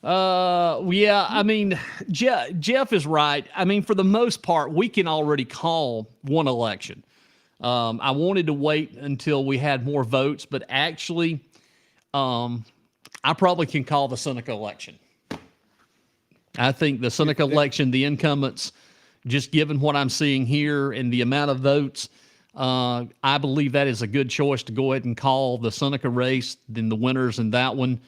Yeah, I mean, Jeff is right. I mean, for the most part, we can already call one election. I wanted to wait until we had more votes, but actually, I probably can call the Seneca election. I think the Seneca election, the incumbents, just given what I'm seeing here and the amount of votes, I believe that is a good choice to go ahead and call the Seneca race, then the winners in that one.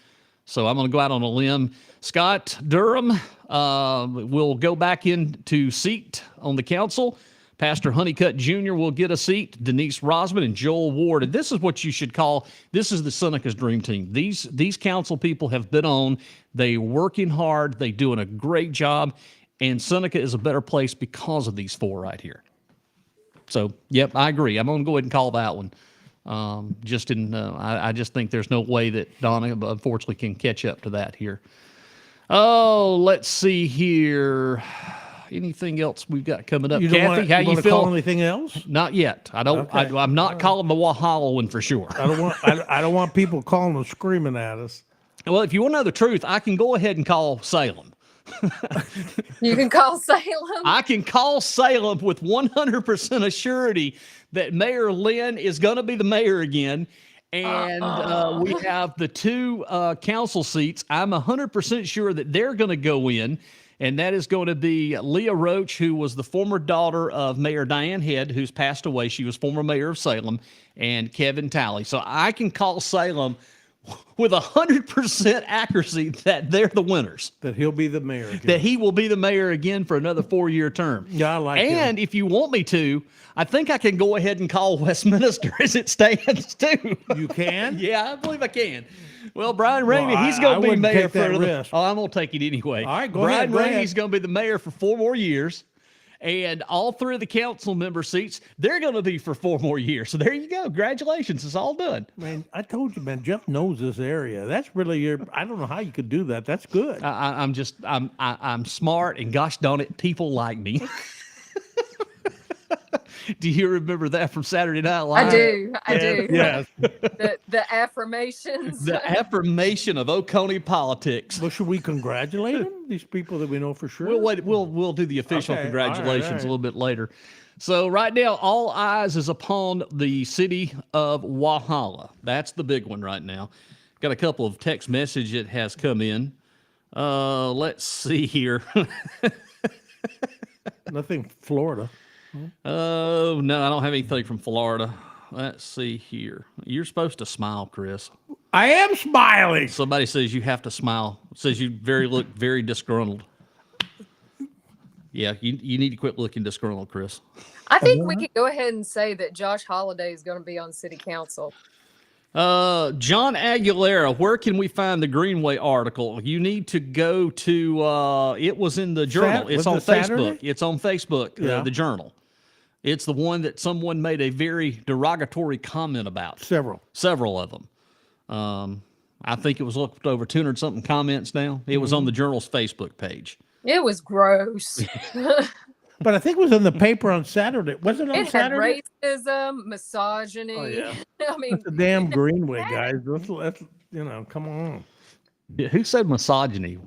So I'm going to go out on a limb. Scott Durham will go back into seat on the council. Pastor Honeycutt Jr. will get a seat. Denise Rosman and Joel Ward. And this is what you should call, this is the Seneca's dream team. These council people have been on. They're working hard. They're doing a great job. And Seneca is a better place because of these four right here. So, yep, I agree. I'm going to go ahead and call that one. I just think there's no way that Donna, unfortunately, can catch up to that here. Oh, let's see here. Anything else we've got coming up? Kathy, how you feel? Call anything else? Not yet. I don't. Okay. I'm not calling the Walhalla one for sure. I don't want people calling and screaming at us. Well, if you want to know the truth, I can go ahead and call Salem. You can call Salem. I can call Salem with 100% assurity that Mayor Lynn is going to be the mayor again. And we have the two council seats. I'm 100% sure that they're going to go in. And that is going to be Leah Roach, who was the former daughter of Mayor Diane Head, who's passed away. She was former mayor of Salem, and Kevin Talley. So I can call Salem with 100% accuracy that they're the winners. That he'll be the mayor again. That he will be the mayor again for another 4-year term. Yeah, I like it. And if you want me to, I think I can go ahead and call Westminster as it stands too. You can? Yeah, I believe I can. Well, Brian Ramey, he's going to be mayor for another. Risk. Oh, I'm going to take it anyway. All right, Brian Ramey's going to be the mayor for 4 more years. And all 3 of the council member seats, they're going to be for 4 more years. So there you go. Congratulations. It's all done. Man, I told you, man, Jeff knows this area. That's really I don't know how you could do that. That's good. I'm smart, and gosh darn it, people like me. Do you remember that from Saturday Night Live? I do. Yes. The affirmations. The affirmation of Oconee politics. Well, should we congratulate them? These people that we know for sure? We'll do the official congratulations a little bit later. So right now, all eyes is upon the city of Walhalla. That's the big one right now. Got a couple of text messages that has come in. Let's see here. Nothing Florida. Oh, no, I don't have anything from Florida. Let's see here. You're supposed to smile, Chris. I am smiling. Somebody says you have to smile. Says you look very disgruntled. Yeah, you need to quit looking disgruntled, Chris. I think we can go ahead and say that Josh Holliday is going to be on city council. John Aguilera, where can we find the Greenway article? You need to go to, it was in the Journal. It's on Facebook. Saturday? It's on Facebook, the Journal. It's the one that someone made a very derogatory comment about. Several of them. I think it was looked over 200 something comments now. It was on the Journal's Facebook page. It was gross. But I think it was in the paper on Saturday. Was it on Saturday? It had racism, misogyny. Oh, yeah. I mean, the damn Greenway, guys. Let's come on. Yeah, who said misogyny?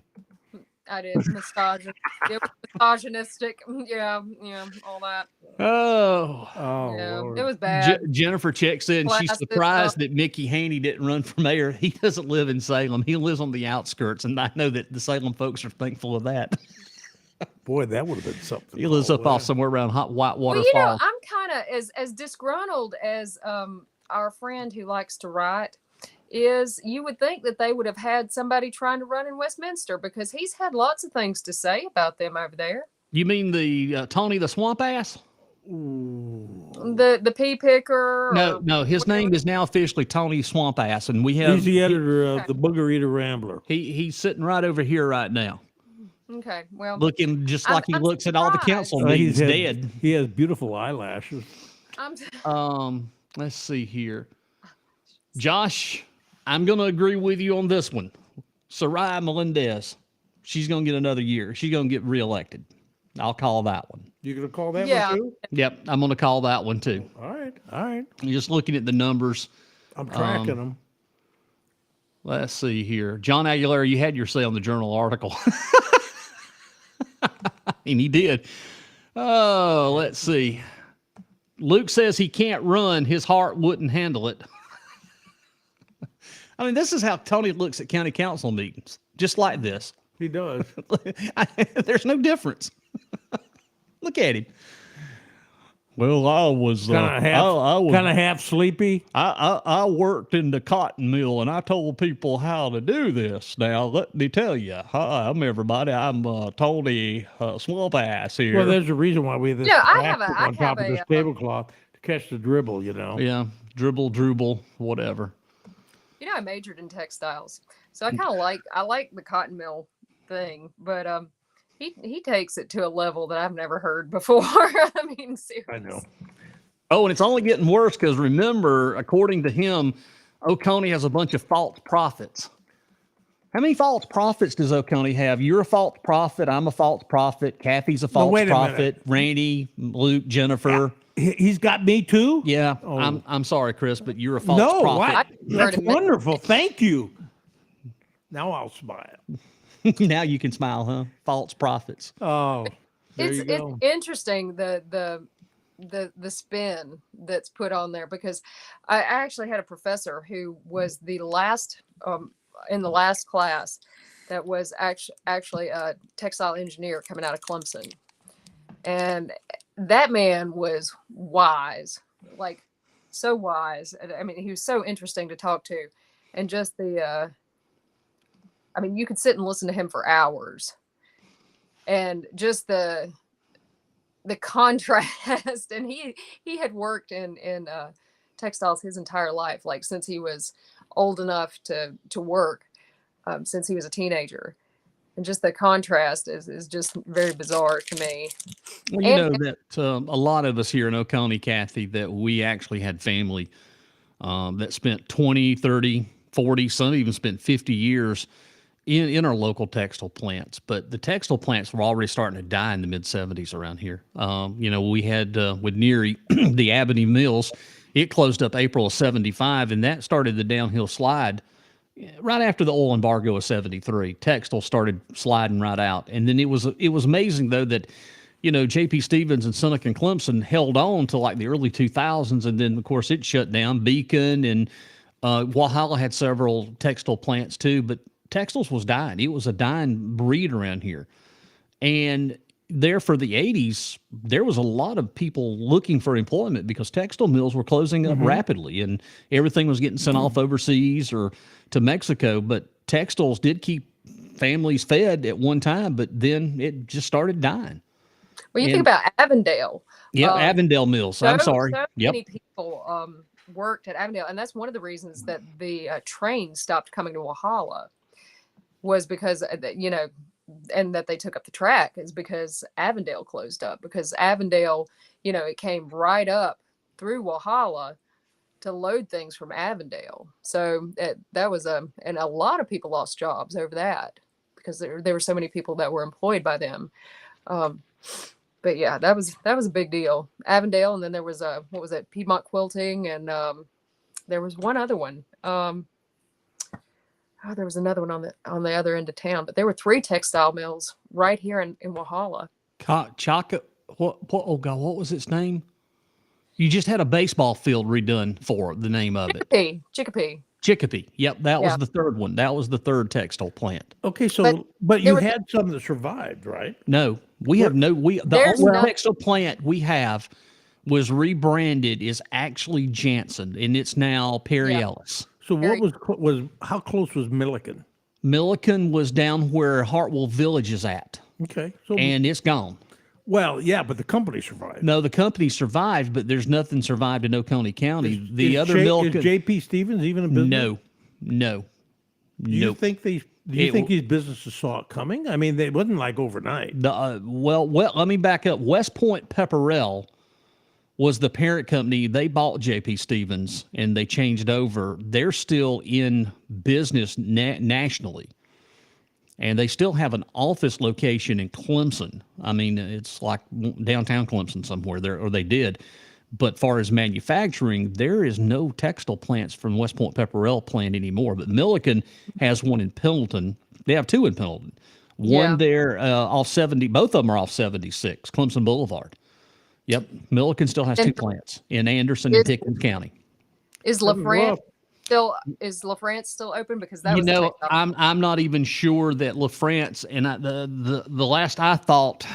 I did. Misogyny. It was misogynistic. Yeah, all that. Oh, yeah, Lord. it was bad. Jennifer checks in. She's surprised that Mickey Haney didn't run for mayor. He doesn't live in Salem. He lives on the outskirts, and I know that the Salem folks are thankful of that. Boy, that would have been something. He lives off somewhere around Whitewater Well, Falls. I'm kind of as disgruntled as our friend who likes to write is. You would think that they would have had somebody trying to run in Westminster because he's had lots of things to say about them over there. You mean the Tony the Swamp Ass? The pea picker? No. His name is now officially Tony Swamp Ass, and he's the editor of the Booger Eater Rambler. He's sitting right over here right now. Okay, well, looking just like he looks at all the council meetings. Dead. He has beautiful eyelashes. Let's see here, Josh. I'm going to agree with you on this one. Soraya Melendez, she's going to get another year. She's going to get reelected. I'll call that one. You're going to call that one too? Yep, I'm going to call that one too. All right. You're just looking at the numbers. I'm tracking them. Let's see here. John Aguilera, you had your say on the Journal article. And he did. Oh, let's see. Luke says he can't run. His heart wouldn't handle it. I mean, this is how Tony looks at county council meetings, just like this. He does. There's no difference. Look at him. Well, I was Kind of half sleepy. I worked in the cotton mill, and I told people how to do this. Now, let me tell you, hi, I'm everybody. I'm Tony Swamp Ass here. Well, there's a reason why we have this plastic on top of this tablecloth to catch the dribble, you know. Yeah, dribble, whatever. You know, I majored in textiles, so I kind of I like the cotton mill thing, but he takes it to a level that I've never heard before. I mean, seriously. I know. Oh, and it's only getting worse because remember, according to him, Oconee has a bunch of false prophets. How many false prophets does Oconee have? You're a false prophet. I'm a false prophet. Kathy's a false prophet. Randy, Luke, Jennifer. Yeah. He's got me too? Yeah. Oh. I'm sorry, Chris, but you're a false prophet. That's wonderful. Thank you. Now I'll smile. Now you can smile, huh? False prophets. Oh, it's interesting the spin that's put on there, because I actually had a professor who was the last in the last class that was actually a textile engineer coming out of Clemson, and that man was wise, like so wise. I mean, he was so interesting to talk to, and just I mean, you could sit and listen to him for hours, and just the contrast. And he had worked in textiles his entire life, like since he was old enough to work, since he was a teenager. And just the contrast is just very bizarre to me. Well, you know that a lot of us here in Oconee, Kathy, that we actually had family that spent 20, 30, 40, some even spent 50 years in our local textile plants. But the textile plants were already starting to die in the mid-'70s around here. You know, we had with Neary, the Abney Mills, it closed up April of 75, and that started the downhill slide right after the oil embargo of 73. Textile started sliding right out. And then it was amazing, though, that, you know, J.P. Stevens and Seneca and Clemson held on to like the early 2000s, and then, of course, it shut down. Beacon and Walhalla had several textile plants, too, but textiles was dying. It was a dying breed around here. And there for the 80s, there was a lot of people looking for employment because textile mills were closing up rapidly, and everything was getting sent off overseas or to Mexico. But textiles did keep families fed at one time, but then it just started dying. Well, you think about Avondale. Yeah, Avondale Mills. I'm sorry. So many people worked at Avondale, and that's one of the reasons that the train stopped coming to Walhalla, was because, you know, and that they took up the track is because Avondale closed up, because Avondale, you know, it came right up through Walhalla to load things from Avondale. So that was and a lot of people lost jobs over that, because there were so many people that were employed by them. But yeah, that was a big deal. Avondale, and then there was what was it, Piedmont Quilting, and there was one other one. There was another one on the other end of town, but there were 3 textile mills right here in Walhalla. Oh God, what was its name? You just had a baseball field redone for the name of it. Chicopee. Yep, that was the third one. That was the third textile plant. Okay, so but you had some that survived, right? No, the only textile plant we have was rebranded is actually Jansen, and it's now Perry Ellis. So what how close was Milliken? Milliken was down where Hartwell Village is at. Okay. And it's gone. Well, yeah, but the company survived. No, the company survived, but there's nothing survived in Oconee County. Milliken. Is J.P. Stevens even in business? No. Do you think these businesses saw it coming? I mean, it wasn't like overnight. Well, let me back up. West Point Pepperell was the parent company. They bought J.P. Stevens and they changed over. They're still in business nationally, and they still have an office location in Clemson. I mean, it's like downtown Clemson somewhere there, or they did. But far as manufacturing, there is no textile plants from West Point Pepperell plant anymore. But Milliken has one in Pendleton. They have two in Pendleton. One there off 70. Both of them are off 76, Clemson Boulevard. Yep. Milliken still has two plants in Anderson and Pickens County. Is LaFrance still open? Because that was I'm not even sure that LaFrance, and the last I thought,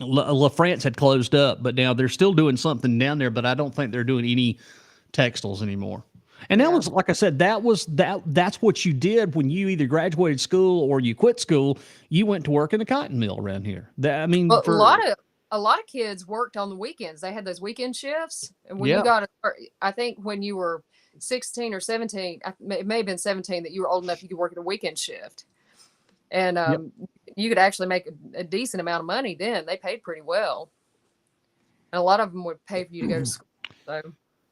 LaFrance had closed up, but now they're still doing something down there, but I don't think they're doing any textiles anymore. And that was, like I said, that's what you did when you either graduated school or you quit school. You went to work in a cotton mill around here. A lot of kids worked on the weekends. They had those weekend shifts. And when you got, I think when you were 16 or 17, it may have been 17, that you were old enough you could work at a weekend shift. And you could actually make a decent amount of money then. They paid pretty well. And a lot of them would pay for you to go to school. So.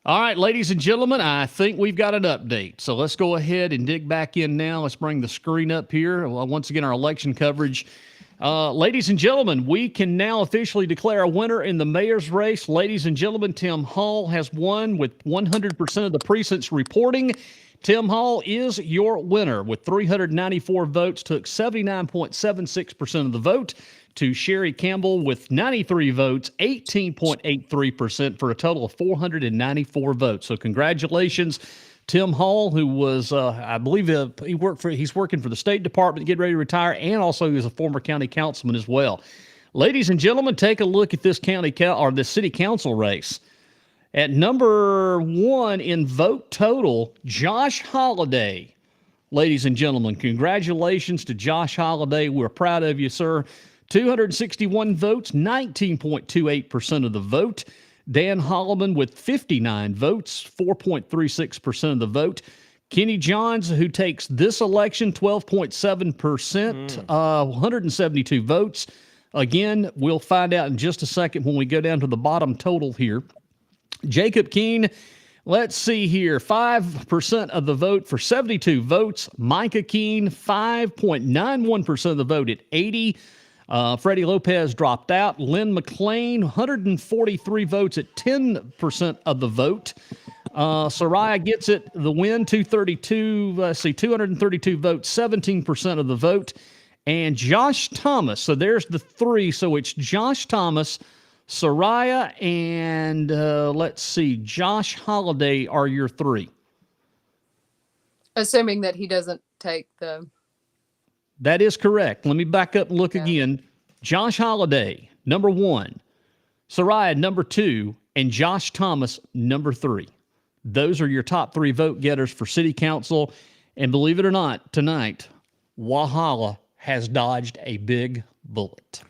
All right, ladies and gentlemen, I think we've got an update. So let's go ahead and dig back in now. Let's bring the screen up here. Well, once again, our election coverage. Ladies and gentlemen, we can now officially declare a winner in the mayor's race. Ladies and gentlemen, Tim Hall has won with 100% of the precincts reporting. Tim Hall is your winner with 394 votes, took 79.76% of the vote, to Sherry Campbell with 93 votes, 18.83%, for a total of 494 votes. So congratulations, Tim Hall, who was, I believe, he's working for the State Department, getting ready to retire, and also he was a former county councilman as well. Ladies and gentlemen, take a look at this the city council race. At number one in vote total, Josh Holliday. Ladies and gentlemen, congratulations to Josh Holliday. We're proud of you, sir. 261 votes, 19.28% of the vote. Dan Holloman with 59 votes, 4.36% of the vote. Kenny Johns, who takes this election, 12.7%, 172 votes. Again, we'll find out in just a second when we go down to the bottom total here. Jacob Keene, let's see here, 5% of the vote for 72 votes. Micah Keene, 5.91% of the vote at 80. Freddie Lopez dropped out. Lynn McLean, 143 votes at 10% of the vote. Soraya gets it, the win, 232 votes, 17% of the vote. And Josh Thomas, so there's the three. So it's Josh Thomas, Soraya, and let's see, Josh Holliday are your three. Assuming that he doesn't take the... That is correct. Let me back up and look again. Josh Holliday, number one. Soraya, number two. And Josh Thomas, number three. Those are your top three vote getters for city council. And believe it or not, tonight, Walhalla has dodged a big bullet.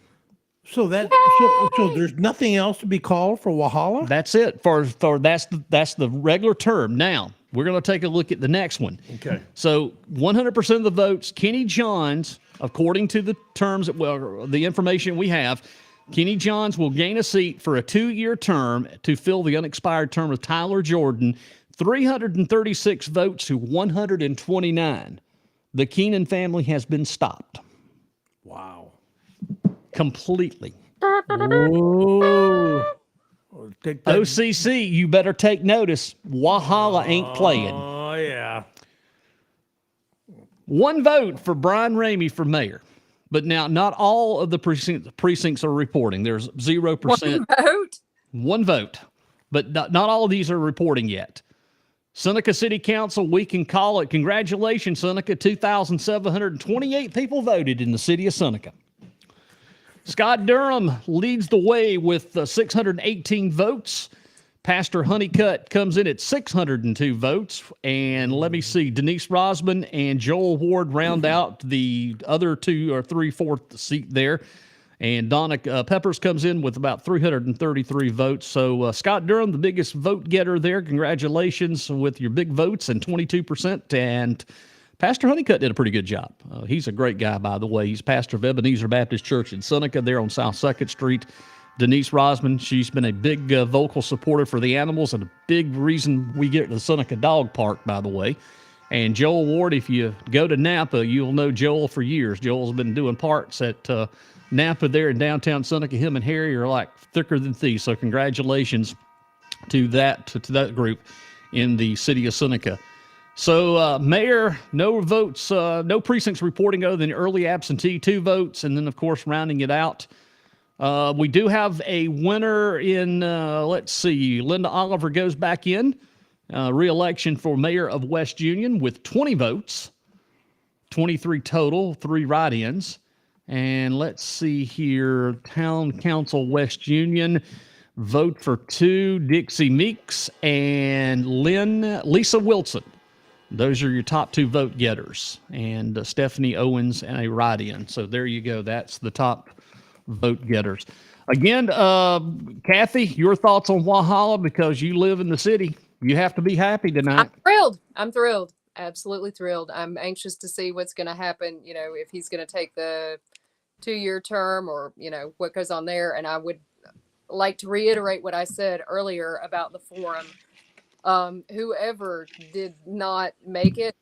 So there's nothing else to be called for Walhalla? That's it. That's the regular term. Now, we're going to take a look at the next one. Okay. So 100% of the votes, Kenny Johns, according to the terms, the information we have, Kenny Johns will gain a seat for a 2-year term to fill the unexpired term of Tyler Jordan, 336 votes to 129. The Keenan family has been stopped. Wow. Completely. Whoa. OCC, you better take notice. Walhalla ain't playing. Oh, yeah. One vote for Brian Ramey for mayor. But now, not all of the precincts are reporting. There's 0%. One vote? One vote. But not all of these are reporting yet. Seneca City Council, we can call it. Congratulations, Seneca. 2,728 people voted in the city of Seneca. Scott Durham leads the way with 618 votes. Pastor Honeycutt comes in at 602 votes. And let me see, Denise Rosman and Joel Ward round out the other 2 or 3/4 seat there. And Donna Peppers comes in with about 333 votes. So Scott Durham, the biggest vote getter there. Congratulations with your big votes and 22%. And Pastor Honeycutt did a pretty good job. He's a great guy, by the way. He's pastor of Ebenezer Baptist Church in Seneca there on South 2nd Street. Denise Rosman, she's been a big vocal supporter for the animals and a big reason we get to the Seneca Dog Park, by the way. And Joel Ward, if you go to Napa, you'll know Joel for years. Joel's been doing parts at Napa there in downtown Seneca. Him and Harry are like thicker than thieves. So congratulations to that group in the city of Seneca. So, Mayor, no votes, no precincts reporting other than early absentee, 2 votes, and then, of course, rounding it out. We do have a winner in, let's see, Linda Oliver goes back in, re-election for mayor of West Union with 20 votes, 23 total, 3 write-ins. And let's see here, Town Council West Union, vote for 2, Dixie Meeks and Lisa Wilson. Those are your top 2 vote getters. And Stephanie Owens and a write-in. So there you go. That's the top vote getters. Again, Kathy, your thoughts on Walhalla, because you live in the city. You have to be happy tonight. I'm thrilled. Absolutely thrilled. I'm anxious to see what's going to happen. You know, if he's going to take the 2-year term or, you know, what goes on there. And I would like to reiterate what I said earlier about the forum. Whoever did not make it,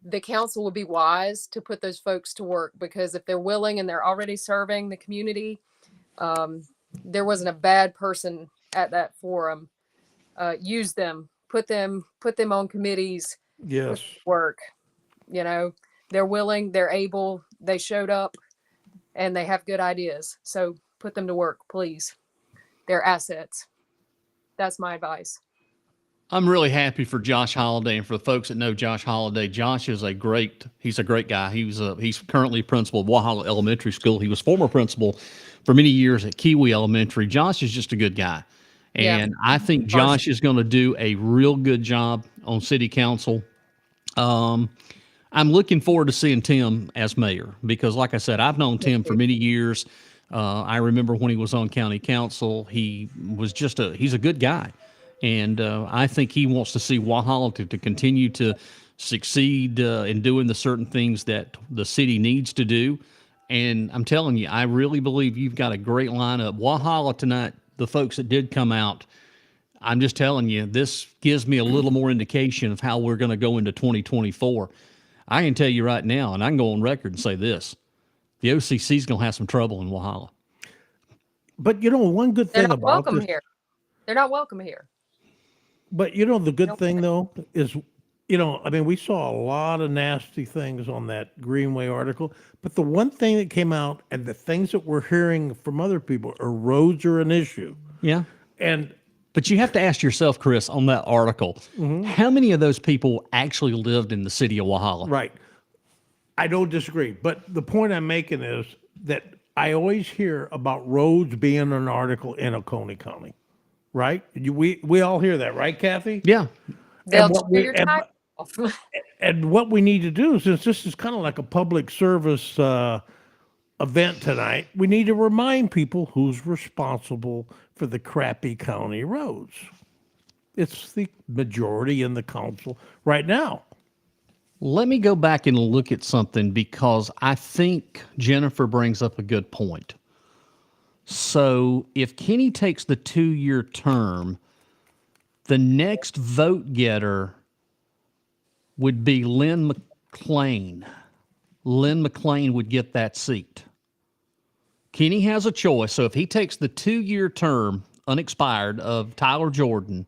the council would be wise to put those folks to work, because if they're willing and they're already serving the community, there wasn't a bad person at that forum. Use them, put them on committees. Yes. Work, you know, they're willing, they're able, they showed up, and they have good ideas. So put them to work, please. They're assets. That's my advice. I'm really happy for Josh Holliday, and for the folks that know Josh Holliday. Josh is he's a great guy. He's currently principal of Walhalla Elementary School. He was former principal for many years at Kiwi Elementary. Josh is just a good guy. And I think Josh is going to do a real good job on city council. I'm looking forward to seeing Tim as mayor, because like I said, I've known Tim for many years. I remember when he was on county council, he's a good guy. And I think he wants to see Walhalla to continue to succeed in doing the certain things that the city needs to do. And I'm telling you, I really believe you've got a great lineup. Walhalla tonight, the folks that did come out, I'm just telling you, this gives me a little more indication of how we're going to go into 2024. I can tell you right now, and I can go on record and say this, the OCC is going to have some trouble in Walhalla. But, you know, one good thing about welcome this, here. They're not welcome here. But, you know, the good thing, though, is, you know, I mean, we saw a lot of nasty things on that Greenway article. But the one thing that came out, and the things that we're hearing from other people, are roads are an issue. Yeah. But you have to ask yourself, Chris, on that article, how many of those people actually lived in the city of Walhalla? Right. I don't disagree. But the point I'm making is that I always hear about roads being an article in Oconee County. Right? We all hear that, right, Kathy? Yeah. They'll chew your time off. And what we need to do, since this is kind of like a public service event tonight, we need to remind people who's responsible for the crappy county roads. It's the majority in the council right now. Let me go back and look at something, because I think Jennifer brings up a good point. So if Kenny takes the 2-year term, the next vote getter would be Lynn McLean. Lynn McLean would get that seat. Kenny has a choice. So if he takes the 2-year term, unexpired, of Tyler Jordan,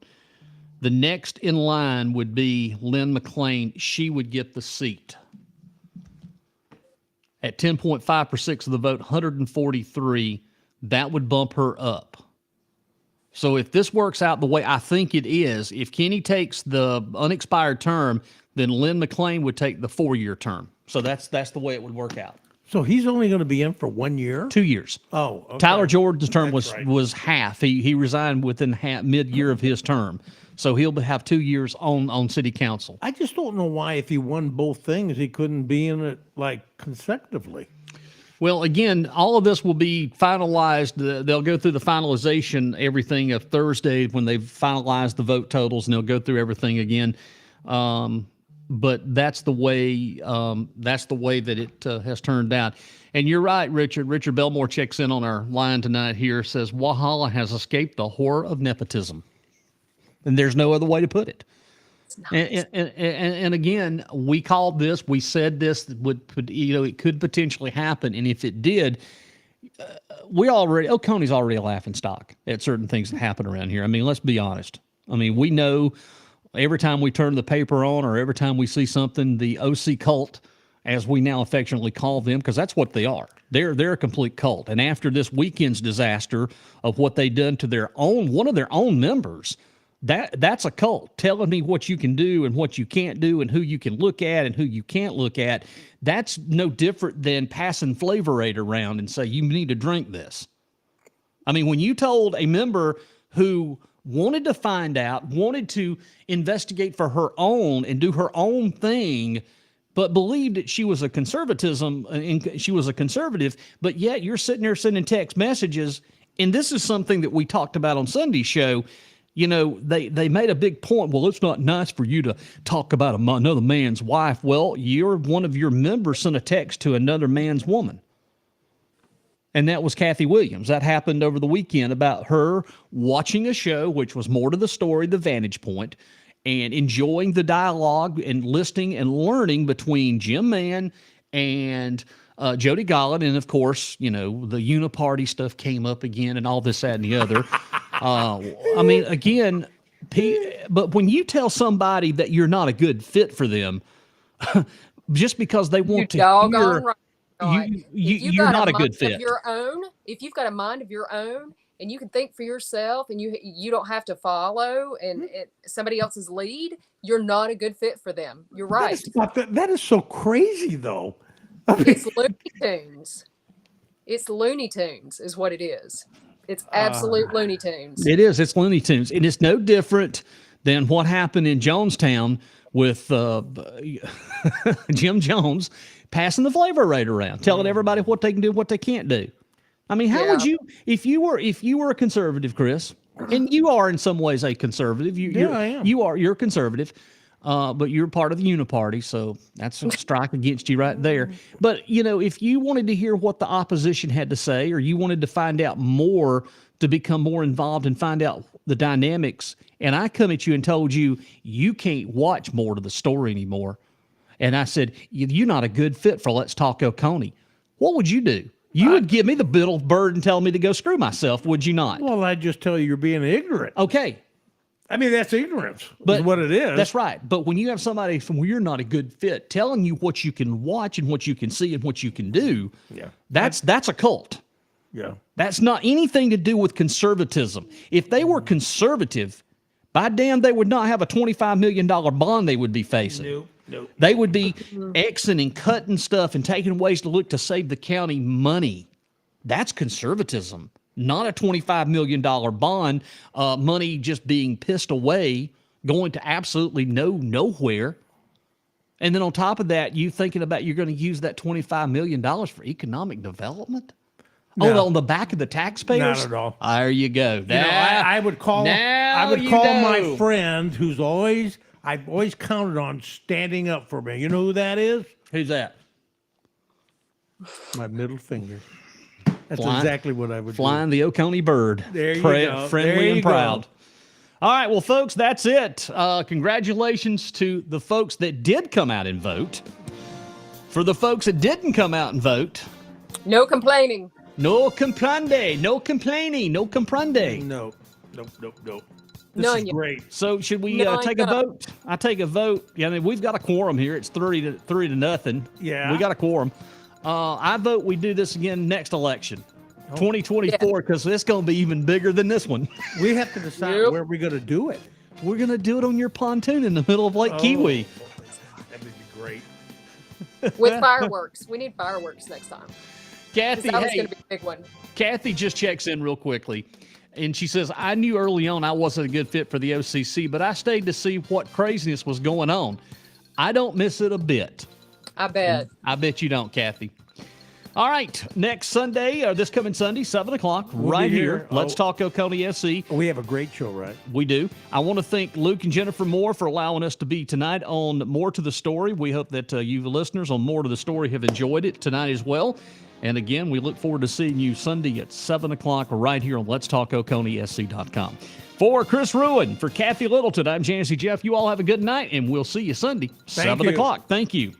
the next in line would be Lynn McLean. She would get the seat. At 10.5% of the vote, 143, that would bump her up. So if this works out the way I think it is, if Kenny takes the unexpired term, then Lynn McLean would take the 4-year term. So that's the way it would work out. So he's only going to be in for 1 year? 2 years. Oh, okay. Tyler Jordan's term That's right. was half. He resigned within mid-year of his term. So he'll have 2 years on city council. I just don't know why, if he won both things, he couldn't be in it like consecutively. Well, again, all of this will be finalized. They'll go through the finalization, everything of Thursday when they've finalized the vote totals, and they'll go through everything again. But that's the way that it has turned out. And you're right, Richard. Richard Belmore checks in on our line tonight here, says Walhalla has escaped the horror of nepotism. And there's no other way to put it. And again, we called this, we said this it could potentially happen. And if it did, Oconee's already a laughing stock at certain things that happen around here. I mean, let's be honest. I mean, we know every time we turn the paper on or every time we see something, the OC cult, as we now affectionately call them, because that's what they are. They're a complete cult. And after this weekend's disaster of what they done to one of their own members, that's a cult telling me what you can do and what you can't do and who you can look at and who you can't look at. That's no different than passing Flavor Aid around and say, you need to drink this. I mean, when you told a member who wanted to find out, wanted to investigate for her own and do her own thing, but believed that she was a conservative, but yet you're sitting there sending text messages. And this is something that we talked about on Sunday's show. You know, they made a big point. Well, it's not nice for you to talk about another man's wife. Well, one of your members sent a text to another man's woman. And that was Kathy Williams. That happened over the weekend about her watching a show, which was more to the story, The Vantage Point, and enjoying the dialogue and listening and learning between Jim Mann and Jody Gollin. And, of course, you know, the uniparty stuff came up again and all this, that, and the other. I mean, again, but when you tell somebody that you're not a good fit for them, just because they want to hear, you're not a good fit. If you've got a mind of your own and you can think for yourself and you don't have to follow somebody else's lead, you're not a good fit for them. You're right. That is so crazy, though. It's Looney Tunes. It's Looney Tunes is what it is. It's absolute Looney Tunes. It is. It's Looney Tunes. And it's no different than what happened in Jonestown with Jim Jones passing the Flavor Aid around, telling everybody what they can do, what they can't do. I mean, how would you, if you were a conservative, Chris, and you are in some ways a conservative. I am. You're a conservative. But you're part of the uniparty, so that's a strike against you right there. But, you know, if you wanted to hear what the opposition had to say, or you wanted to find out more, to become more involved and find out the dynamics, and I come at you and told you, you can't watch more to the story anymore, and I said, you're not a good fit for Let's Talk Oconee, what would you do? You would give me the bill of bird and tell me to go screw myself, would you not? Well, I'd just tell you you're being ignorant. Okay. I mean, that's ignorance, is what it is. That's right. But when you have somebody from where you're not a good fit telling you what you can watch and what you can see and what you can do, that's a cult. Yeah. That's not anything to do with conservatism. If they were conservative, by damn, they would not have a $25 million bond they would be facing. Nope. They would be Xing and cutting stuff and taking ways to look to save the county money. That's conservatism. Not a $25 million bond, money just being pissed away, going to absolutely nowhere. And then on top of that, you thinking about you're going to use that $25 million for economic development? No. Oh, on the back of the taxpayers? Not at all. There you go. I would call my friend I've always counted on standing up for me. You know who that is? Who's that? My middle finger. That's exactly what I would do. Flying the Oconee bird. There you go. Friendly and proud. All right, well, folks, that's it. Congratulations to the folks that did come out and vote. For the folks that didn't come out and vote. No complaining. No comprende. No complaining. No comprende. Nope. This is great. So should we take a vote? I take a vote. Yeah, I mean, we've got a quorum here. It's 3-0. Yeah. We got a quorum. I vote we do this again next election, 2024, because it's going to be even bigger than this one. We have to decide where we're going to do it. We're going to do it on your pontoon in the middle of Lake Kiwi. That would be great. With fireworks. We need fireworks next time. Kathy, that was going to be a big one. Kathy just checks in real quickly. And she says, I knew early on I wasn't a good fit for the OCC, but I stayed to see what craziness was going on. I don't miss it a bit. I bet. I bet you don't, Kathy. All right. Next Sunday, or this coming Sunday, 7 o'clock, we'll right here. Let's Talk Oconee SC. We have a great show, right? We do. I want to thank Luke and Jennifer Moore for allowing us to be tonight on More to the Story. We hope that you listeners on More to the Story have enjoyed it tonight as well. And again, we look forward to seeing you Sunday at 7 o'clock right here on letstalkoconeesc.com. For Chris Rouen, for Kathy Littleton, I'm Jazzy Jeff. You all have a good night, and we'll see you Sunday, 7 o'clock. Thank you.